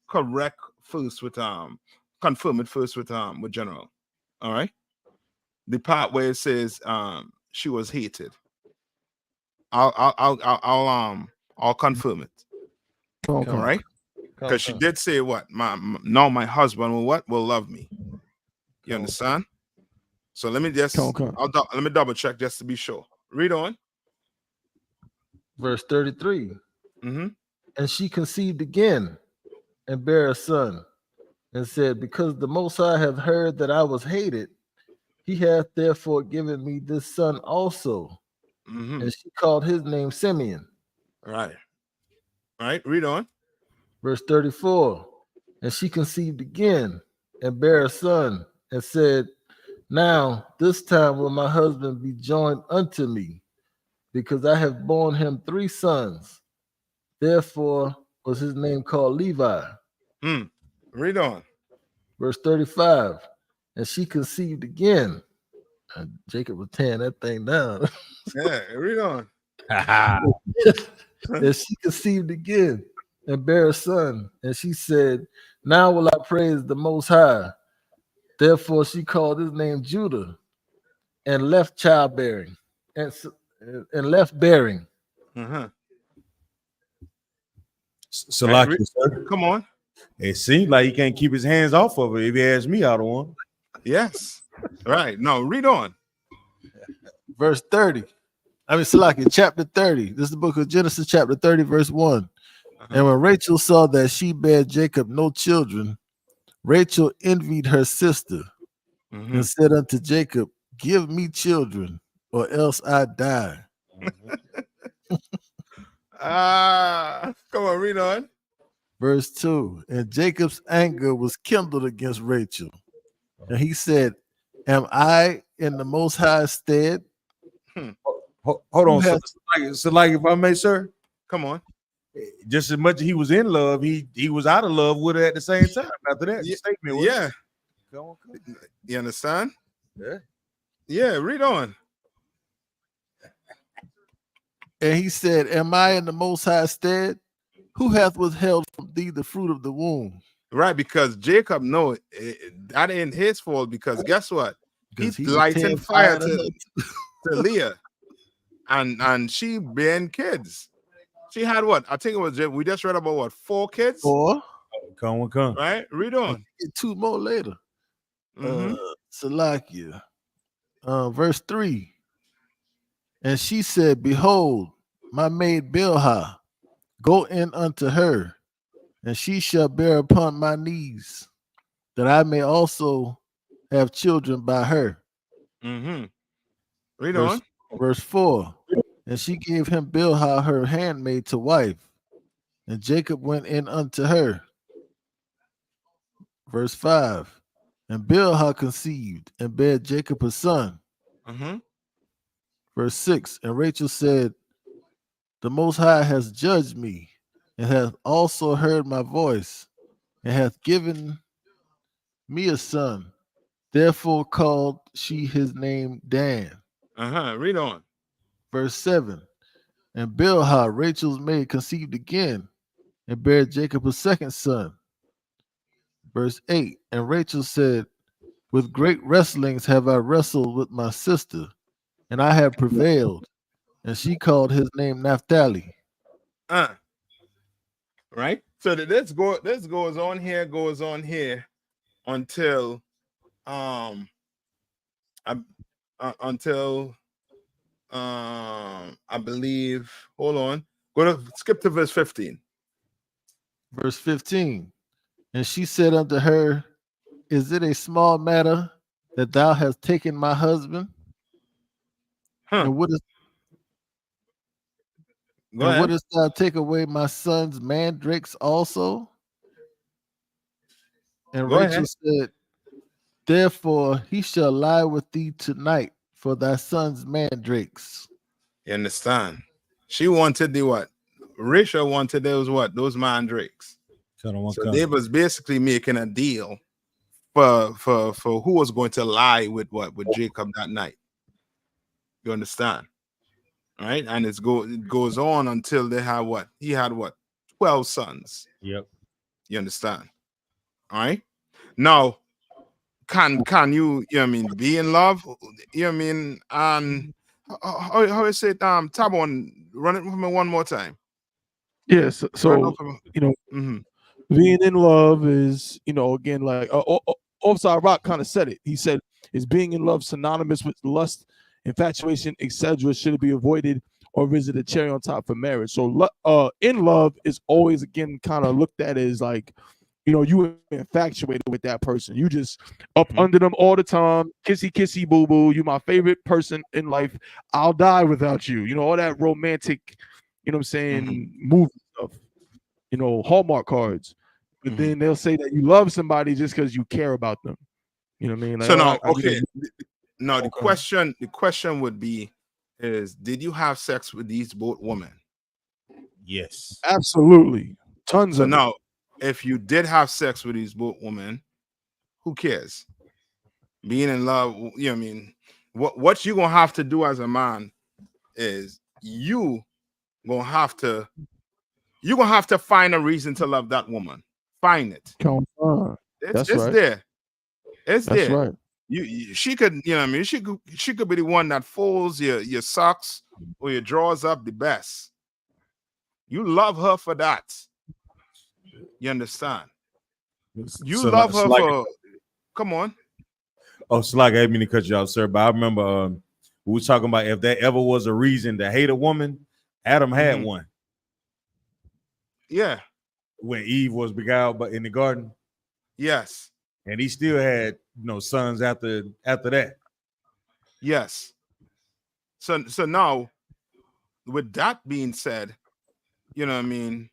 correct first with confirm it first with General. All right. The part where it says she was hated. I'll confirm it. All right. Because she did say what? Now my husband will love me. You understand? So let me just let me double check just to be sure. Read on. Verse 33. Mm-hmm. And she conceived again and bare a son, and said, because the Most High hath heard that I was hated, he hath therefore given me this son also. Mm-hmm. And she called his name Simeon. Right. Read on. Verse 34. And she conceived again and bare a son, and said, now this time will my husband be joined unto me, because I have borne him 3 sons. Therefore was his name called Levi. Read on. Verse 35. And she conceived again. Jacob was tearing that thing down. Yeah, read on. And she conceived again and bare a son. And she said, now will I praise the Most High. Therefore she called his name Judah, and left childbearing and left bearing. Uh-huh. Salakia, sir. Come on. It seems like he can't keep his hands off of it. If he asks me out of one. Yes. Right. No, read on. Verse 30. Salakia, chapter 30. This is the book of Genesis, chapter 30, verse 1. Uh-huh. And when Rachel saw that she bare Jacob no children, Rachel envied her sister, and said unto Jacob, give me children, or else I die. Come on, read on. Verse 2. And Jacob's anger was kindled against Rachel, and he said, am I in the Most High stead? Hold on, so like if I may, sir. Come on. Just as much as he was in love, he was out of love with her at the same time. After that statement, yeah. Come on. You understand? Yeah. Yeah. Read on. And he said, am I in the Most High stead? Who hath withheld from thee the fruit of the womb? Right, because Jacob that ain't his fault. Because guess what? He's lighting fire to Leah, and she bearing kids. She had what? I think it was. We just read about what? 4 kids. 4. Come. Right. Read on. 2 more later. Salakia. Verse 3. And she said, behold, my maid Bilhah, go in unto her, and she shall bear upon my knees, that I may also have children by her. Read on. Verse 4. And she gave him Bilhah her handmaid to wife, and Jacob went in unto her. Verse 5. And Bilhah conceived and bare Jacob a son. Verse 6. And Rachel said, the Most High has judged me, and hath also heard my voice, and hath given me a son. Therefore called she his name Dan. Read on. Verse 7. And Bilhah, Rachel's maid, conceived again, and bare Jacob a second son. Verse 8. And Rachel said, with great wrestlings have I wrestled with my sister, and I have prevailed. And she called his name Naphtali. Right. So this goes on here until I believe. Hold on. Skip to verse 15. Verse 15. And she said unto her, is it a small matter that thou hast taken my husband? And wouldest thou take away my son's mandrakes also? And Go Rachel ahead. said, therefore he shall lie with thee tonight for thy son's mandrakes. You understand? She wanted the what? Rachel wanted those what? Those mandrakes. So they was basically making a deal for who was going to lie with what? With Jacob that night. You understand? Right? And it goes on until they have what? He had what? 12 sons. Yep. You understand? All right. Now, can you know what I mean, be in love? You know what I mean? And how is it? Tabon, run it for me one more time. Yes. So you know, being in love is, you know, again, like Offside Rock kind of said it. He said, "Is being in love synonymous with lust, infatuation, etc.? Should it be avoided, or is it a cherry on top for marriage?" So, in love is always again kind of looked at as like, you know, you infatuated with that person. You just up under them all the time, kissy kissy boo boo. You my favorite person in life. I'll die without you. You know, all that romantic, you know what I'm saying, movie stuff. You know, Hallmark cards. But then they'll say that you love somebody just because you care about them. You know what I mean? Like, So now, you know, now the question would be is, did you have sex with these both women? Yes. Absolutely. Tons so of now, if you did have sex with these both women, who cares? Being in love, you know what I mean? What you gonna have to do as a man is you're gonna have to find a reason to love that woman. Find it. That's It's right. there. It's That's there. right. She could, you know what I mean? She could be the one that folds your socks or your drawers up the best. You love her for that. You understand? You So love her like, for. Come on. Oh, Slack, I didn't mean to cut you off, sir. But I remember we were talking about if there ever was a reason to hate a woman, Adam had one. Yeah. When Eve was beguiled but in the garden. Yes. And he still had, you know, sons after that. Yes. So now, with that being said, you know what I mean?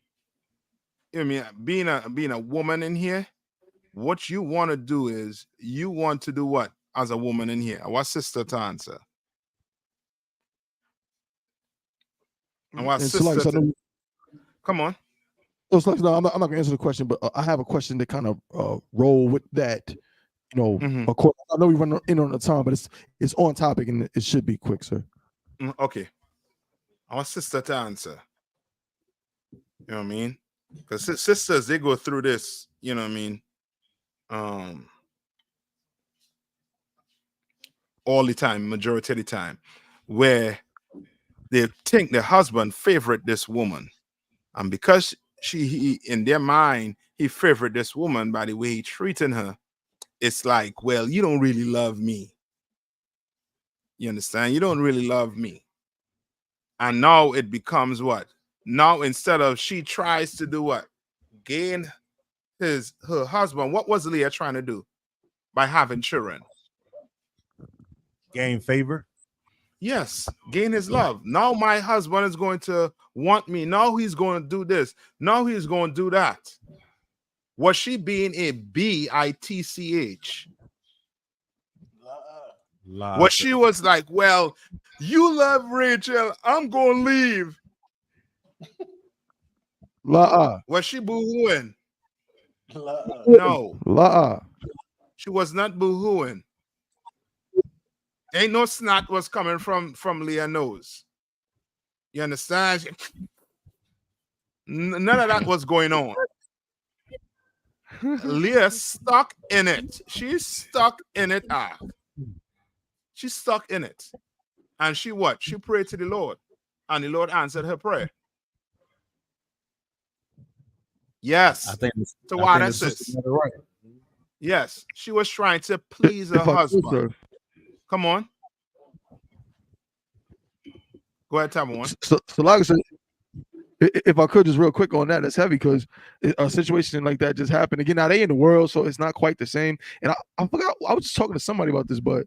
You know what I mean? Being a woman in here, what you want to do is you want to do what as a woman in here? What sister to answer? And what sister? Come on. No, I'm not gonna answer the question, but I have a question to kind of roll with that. You know, of course, I know we run in on the time, but it's on topic and it should be quick, sir. Okay. Our sister to answer. You know what I mean? Because sisters, they go through this, you know what I mean? All the time, majority of the time, where they think the husband favorite this woman. And because he in their mind, he favored this woman by the way he treating her, it's like, well, you don't really love me. You understand? You don't really love me. And now it becomes what? Now instead of she tries to do what? Gain her husband. What was Leah trying to do by having children? Gain favor. Yes, gain his love. Now my husband is going to want me. Now he's going to do this. Now he's going to do that. Was she being a bitch? What she was like, well, you love Rachel, I'm going to leave. Was she boo-hooing? No. She was not boo-hooing. Ain't no snot was coming from Leah's nose. You understand? None of that was going on. Leah stuck in it. She's stuck in it. She's stuck in it. And she what? She prayed to the Lord. And the Lord answered her prayer. Yes. I think so why that's this? Right. Yes. She was trying to please her husband. Come on. Go ahead, Tab one. So like I said, if I could just real quick on that, that's heavy because a situation like that just happened again. Now they in the world, so it's not quite the same. And I forgot, I was just talking to somebody about this, but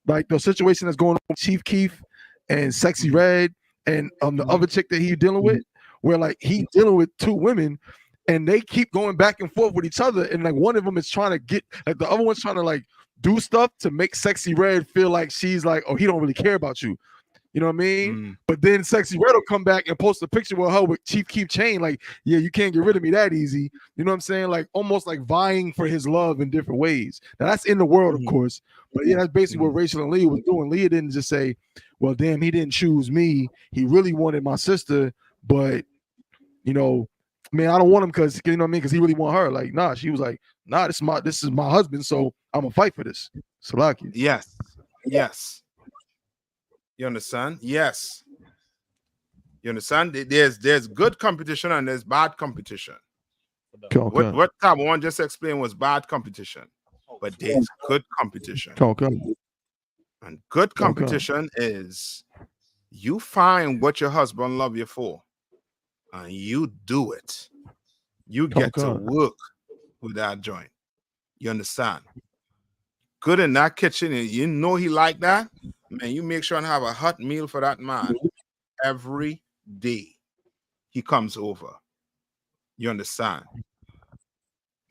like the situation that's going on with Chief Keef and Sexy Red and the other chick that he's dealing with, where like he's dealing with two women and they keep going back and forth with each other, and like one of them is trying to get, like the other one's trying to like do stuff to make Sexy Red feel like she's like, oh, he don't really care about you. You know what I mean? But then Sexy Red will come back and post a picture with her with Chief Keef chain, like, yeah, you can't get rid of me that easy. You know what I'm saying? Like almost like vying for his love in different ways. Now that's in the world, of course. But yeah, that's basically what Rachel and Leah was doing. Leah didn't just say, well, damn, he didn't choose me. He really wanted my sister, but you know, man, I don't want him because you know what I mean, because he really want her. Like, nah, she was like, nah, this is my husband, so I'm gonna fight for this. Salaki. Yes. Yes. You understand? Yes. You understand? There's good competition and there's bad competition. Okay. What Tab one just explained was bad competition, but there's good competition. Okay. And good competition is you find what your husband love you for, and you do it. You get to work with that joint. You understand? Good in that kitchen, and you know he like that, man. You make sure and have a hot meal for that man every day he comes over. You understand?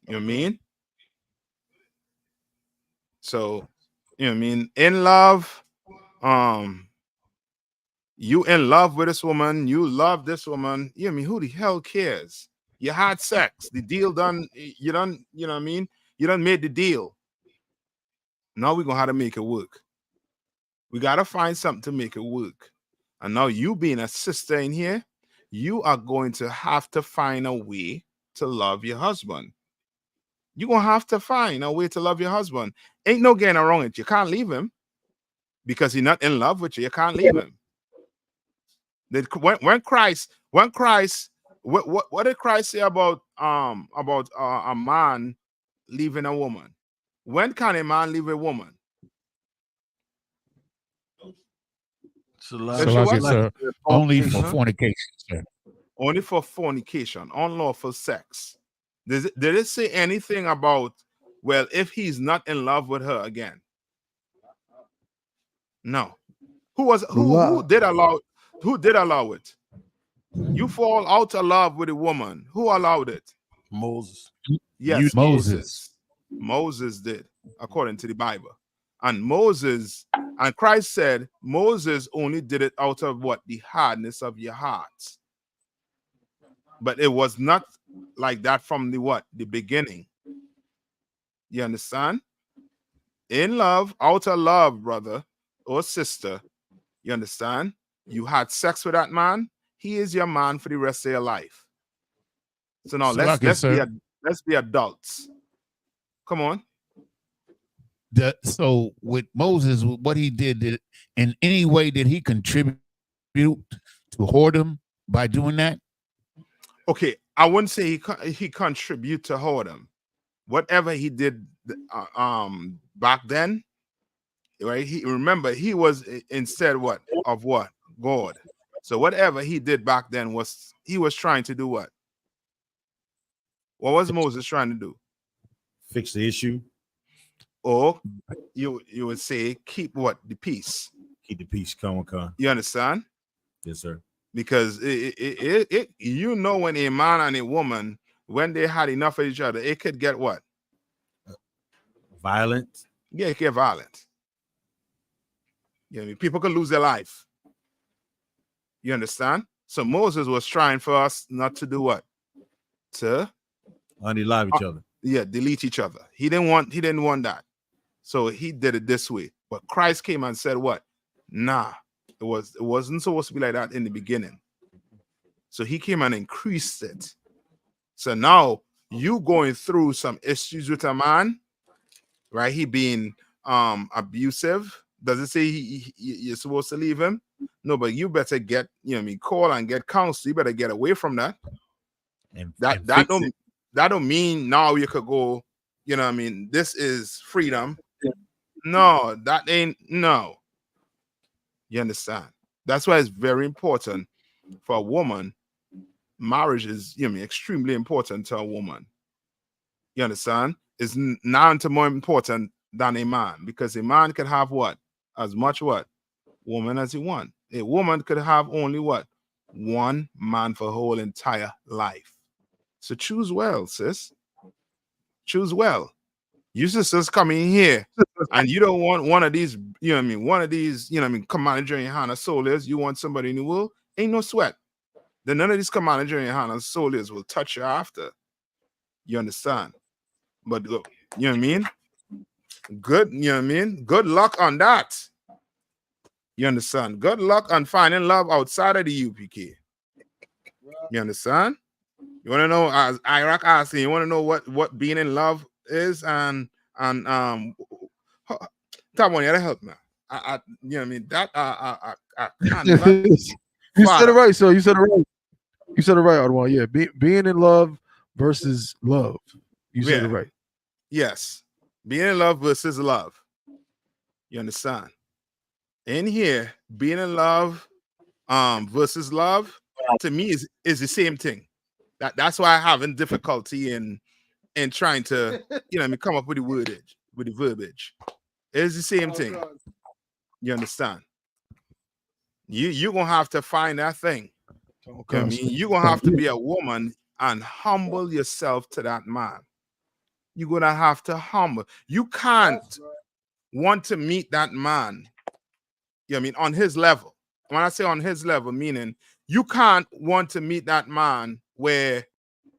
You know what I mean? So, you know what I mean? In love, you in love with this woman, you love this woman. You know what I mean? Who the hell cares? You had sex, the deal done, you done, you know what I mean? You done made the deal. Now we're gonna have to make it work. We gotta find something to make it work. And now you being a sister in here, you are going to have to find a way to love your husband. You're gonna have to find a way to love your husband. Ain't no getting around it. You can't leave him because he's not in love with you. You can't leave him. When Christ, what did Christ say about a man leaving a woman? When can a man leave a woman? Sir, only for fornication, sir. Only for fornication, unlawful sex. Did it say anything about, well, if he's not in love with her again? No. Who did allow it? You fall out of love with a woman. Who allowed it? Moses. Yes, Moses. Moses did, according to the Bible. And Christ said Moses only did it out of what? The hardness of your hearts. But it was not like that from the beginning. You understand? In love, out of love, brother or sister, you understand? You had sex with that man, he is your man for the rest of your life. So now let's be adults. Come on. So with Moses, what he did in any way did he contribute to whoredom by doing that? Okay, I wouldn't say he contribute to whoredom. Whatever he did back then, right? He was instead of what? God. So whatever he did back then he was trying to do what? What was Moses trying to do? Fix the issue. Or you would say keep what? The peace. Keep the peace. Come. You understand? Yes, sir. Because it you know, when a man and a woman, when they had enough of each other, it could get what? Violent. Yeah, it could get violent. You know what I mean? People could lose their life. You understand? So Moses was trying for us not to do what? To unalive each other. Yeah, delete each other. He didn't want that. So he did it this way. But Christ came and said what? Nah, it wasn't supposed to be like that in the beginning. So he came and increased it. So now you going through some issues with a man, right? He being abusive. Does it say you're supposed to leave him? No, but you better get, call and get counsel. You better get away from that. And that don't mean now you could go, this is freedom. No, that ain't, no. You understand? That's why it's very important for a woman, marriage is, you know, extremely important to a woman. You understand? It's none to more important than a man, because a man can have what? As much what? Woman as he want. A woman could have only what? One man for her whole entire life. So choose well, sis. Choose well. You sisters coming here and you don't want one of these, you know what I mean, one of these, you know what I mean, Commander Journey Hannah soldiers. You want somebody in the world, ain't no sweat. Then none of these Commander Journey Hannah soldiers will touch you after. You understand? But look, you know what I mean? Good, you know what I mean? Good luck on that. You understand? Good luck on finding love outside of the UPK. You understand? You want to know, as Iraq asking, you want to know what being in love is, and Tom, you gotta help me. You know what I mean? That I can't. You said it right, so you said it right. You said it right, Adwan. Yeah, being in love versus love. You said it right. Yes, being in love versus love. You understand? In here, being in love versus love, to me is the same thing. That's why I'm having difficulty in trying to, you know, I mean, come up with the verbiage. It's the same thing. You understand? You're gonna have to find that thing. You know what I mean? You're gonna have to be a woman and humble yourself to that man. You're gonna have to humble. You can't want to meet that man, you know what I mean, on his level. When I say on his level, meaning you can't want to meet that man where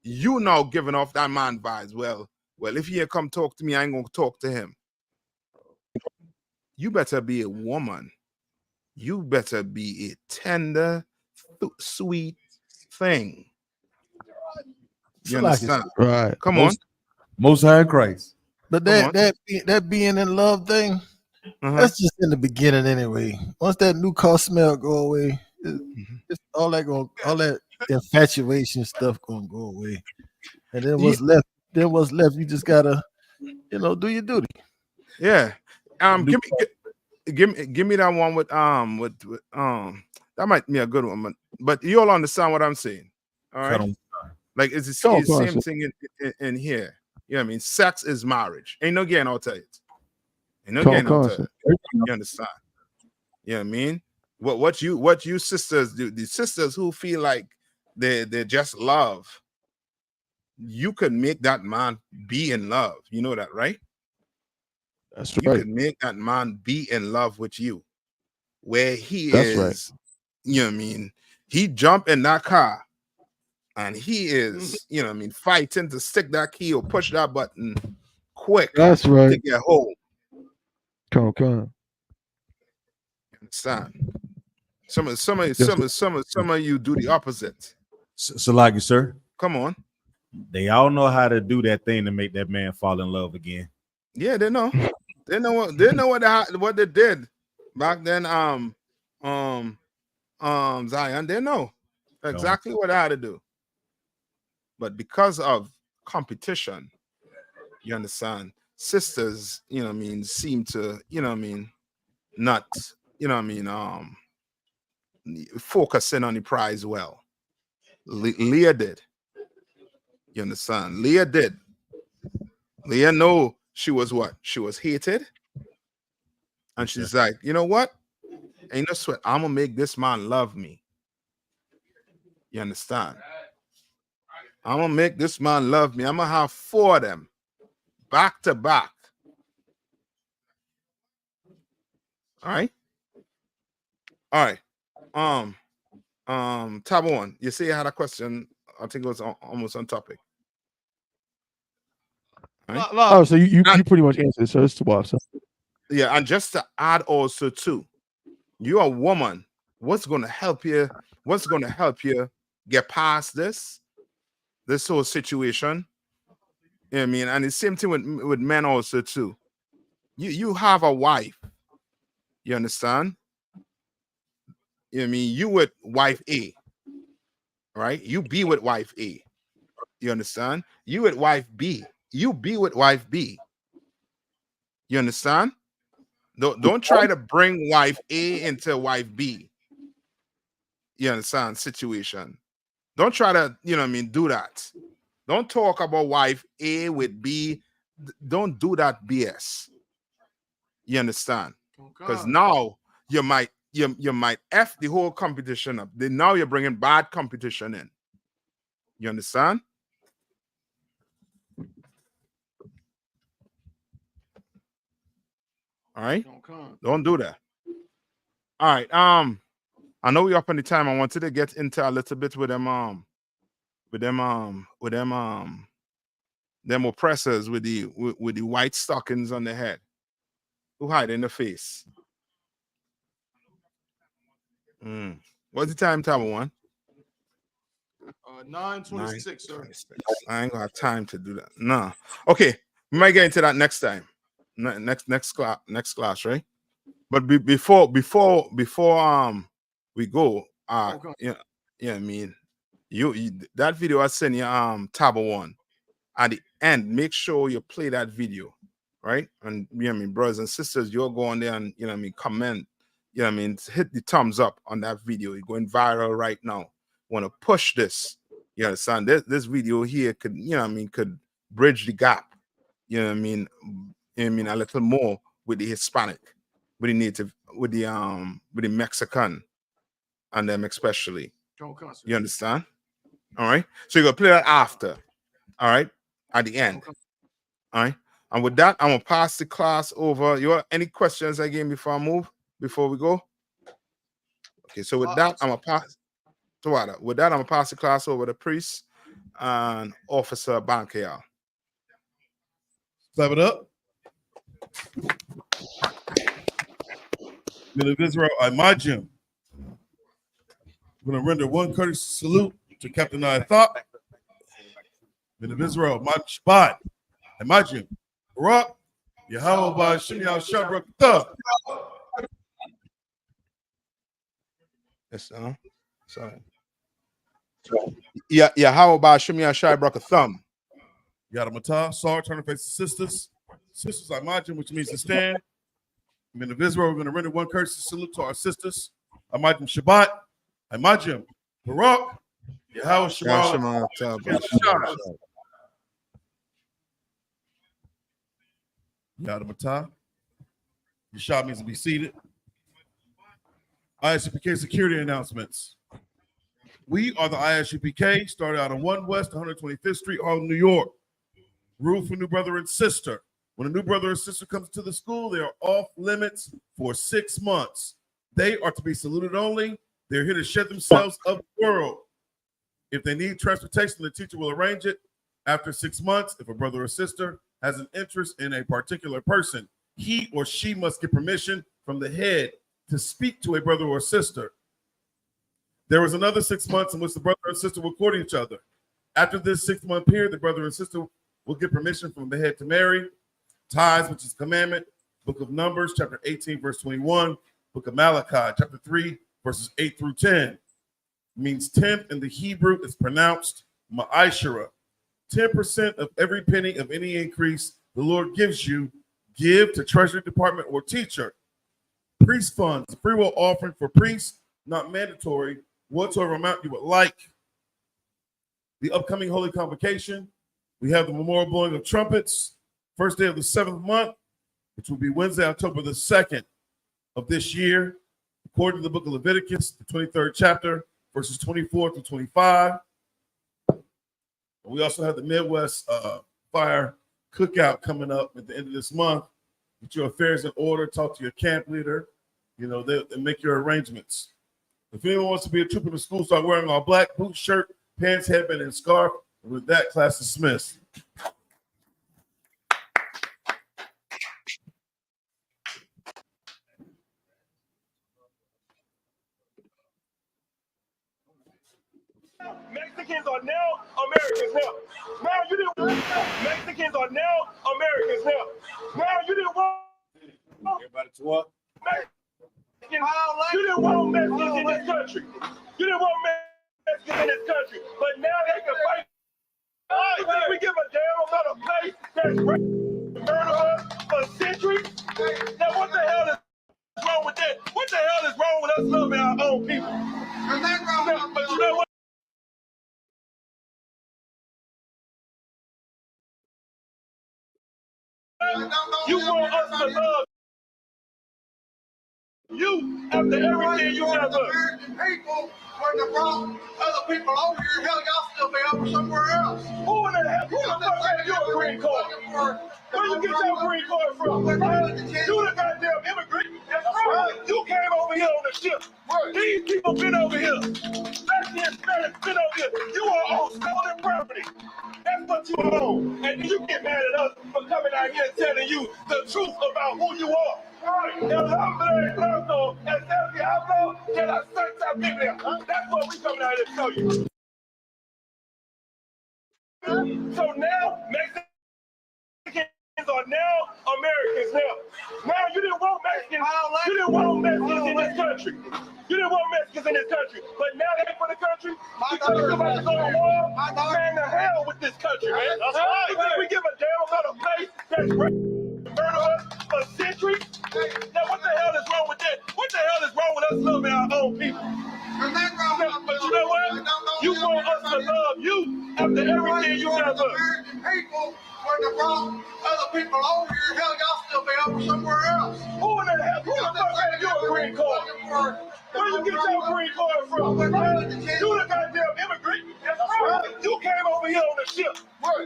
you now giving off that man vibes. Well, if he come talk to me, I ain't gonna talk to him. You better be a woman. You better be a tender, sweet thing. You understand? Right. Come on. Most High Christ. But that being in love thing, that's just in the beginning anyway. Once that new car smell go away, it's all that infatuation stuff gonna go away. And then what's left? You just gotta, you know, do your duty. Yeah. Give me that one with that might be a good one, but you all understand what I'm saying. All right. Like it's the same thing in here. You know what I mean? Sex is marriage. Ain't no getting out of it. Ain't no getting out of it. You understand? You know what I mean? What you sisters do, the sisters who feel like they just love, you can make that man be in love. You know that, right? That's you right. can make that man be in love with you. Where he That's is, right. You know what I mean? He jump in that car and he is, you know what I mean, fighting to stick that key or push that button quick. That's right. To get home. Come. You understand? Some of you do the opposite. Salagi, sir. Come on. They all know how to do that thing to make that man fall in love again. Yeah, they know. They know what they did back then. Zion, they know exactly what I had to do. But because of competition, you understand, sisters, you know what I mean, seem to, you know what I mean, not, you know what I mean, focusing on the prize well. Leah did. You understand? Leah did. Leah know she was what? She was hated. And she's like, you know what? Ain't no sweat. I'm gonna make this man love me. You understand? I'm gonna make this man love me. I'm gonna have 4 of them back to back. All right. Tab one. You say you had a question. I think it was almost on topic. Right? Oh, so you pretty much answered. So it's 12. So yeah, and just to add also too, you're a woman. What's gonna help you? What's gonna help you get past this whole situation? You know what I mean? And the same thing with men also too. You have a wife. You understand? You know what I mean? You with wife A, right? You be with wife A. You understand? You with wife B. You be with wife B. You understand? Don't try to bring wife A into wife B. you understand, situation. Don't try to, you know what I mean, do that. Don't talk about wife A with B. Don't do that BS. You understand? Because now you might F the whole competition up. Now you're bringing bad competition in. You understand? All right. Don't do that. All right. I know we're up on the time. I wanted to get into a little bit with them oppressors with the white stockings on the head who hide in the face. What's the time, Tabo One? 9:26, sir. I ain't gonna have time to do that. No. Okay, we might get into that next time. Next class, right? But before we go, yeah, I mean, you that video I sent you, Tabo One. At the end, make sure you play that video, right? And you know what I mean, brothers and sisters, you'll go on there and you know what I mean, comment, you know what I mean, hit the thumbs up on that video. It's going viral right now. Want to push this, you understand? This video here could, you know what I mean, could bridge the gap, you know what I mean, a little more with the Hispanic, with the native, with the Mexican, and them especially. You understand? All right. So you're gonna play that after. All right. At the end. All right. And with that, I'm gonna pass the class over. You have any questions again before we go? Okay, so with that, I'm gonna pass to Wada. With that, I'm gonna pass the class over to Priest and Officer Bankial. Clap it up. Men of Israel, I my Jim. I'm gonna render one courteous salute to Captain Thought. Men of Israel, my spot. Imagine. Rock. Yahweh Shimmy Shabrak Thug. Yes, sorry. Yeah, how about Shimmy Shabrak a thumb? Yadamata, Sar, turn to face the sisters. Sisters, I imagine, which means to stand. Men of Israel, we're going to render one courtesy salute to our sisters. I imagine Shabbat. I imagine Barak. Yahweh Shema. Yadamata. Yeshua means to be seated. ISUPK security announcements. We are the ISUPK, started out on 1 West 125th Street, Harlem, New York. Rule for new brother and sister. When a new brother or sister comes to the school, they are off limits for 6 months. They are to be saluted only. They're here to shed themselves of the world. If they need transportation, the teacher will arrange it. After 6 months, if a brother or sister has an interest in a particular person, he or she must get permission from the head to speak to a brother or sister. There was another 6 months in which the brother and sister will court each other. After this 6-month period, the brother and sister will get permission from the head to marry. Tithes, which is commandment, Book of Numbers, chapter 18, verse 21, Book of Malachi, chapter 3, verses 8 through 10. Means tenth in the Hebrew is pronounced ma'ashara. 10% of every penny of any increase the Lord gives you, give to Treasury Department or teacher. Priest funds, free will offering for priests, not mandatory, whatsoever amount you would like. The upcoming Holy Convocation, we have the memorial blowing of trumpets, first day of the 7th month, which will be Wednesday, October the 2nd of this year, according to the book of Leviticus, the 23rd chapter, verses 24 through 25. We also have the Midwest Fire Cookout coming up at the end of this month. Get your affairs in order, talk to your camp leader, you know, they'll make your arrangements. If anyone wants to be a trooper in the school, start wearing all black, boot, shirt, pants, headband, and scarf. And with that, class dismissed. Mexicans are now Americans now. Now you didn't want Mexicans are now Americans now. Now you didn't want Everybody to what? Mexicans. You didn't want Mexicans in this country. You didn't want Mexicans in this country. But now they can fight. You think we give a damn about a place that's murdered us for centuries? Now what the hell is wrong with that? What the hell is wrong with us loving our own people? want us to love you after everything you have done. American people wouldn't have brought other people over here. Hell, y'all still be over somewhere else. Who in the hell? Who the fuck gave you a green card? Where you get your green card from? You the goddamn immigrant. That's right. You came over here on the ship. These people been over here. Mexican Spanish been over here. You are on stolen property. That's what you own. And then you get mad at us for coming out here and telling you the truth about who you are. El hombre blanco, el del diablo, de la Santa Biblia. That's what we coming out here to tell you. So now, Mexicans are now Americans now. Now you didn't want Mexicans. You didn't want Mexicans in this country. You didn't want Mexicans in this country. But now they for the country. Because you're about to go to war. Man, to hell with this country, man. That's right. You think we give a damn about a place that's murdered us for centuries? Now what the hell is wrong with that? What the hell is wrong with us loving our own people? But you know what? You want us to love you after everything you have done. American people wouldn't have brought other people over here. Hell, y'all still be over somewhere else. Who in the hell? Who the fuck gave you a green card? Where you get your green card from? You the goddamn immigrant. That's right. You came over here on the ship.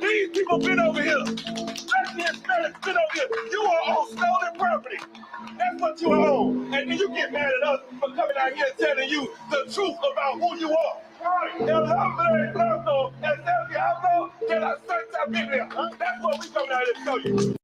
These people been over here. Mexican Spanish been over here. You are on stolen property. That's what you own. And then you get mad at us for coming out here and telling you the truth about who you are. El hombre blanco, el del diablo, de la Santa Biblia. That's what we coming out here to tell you.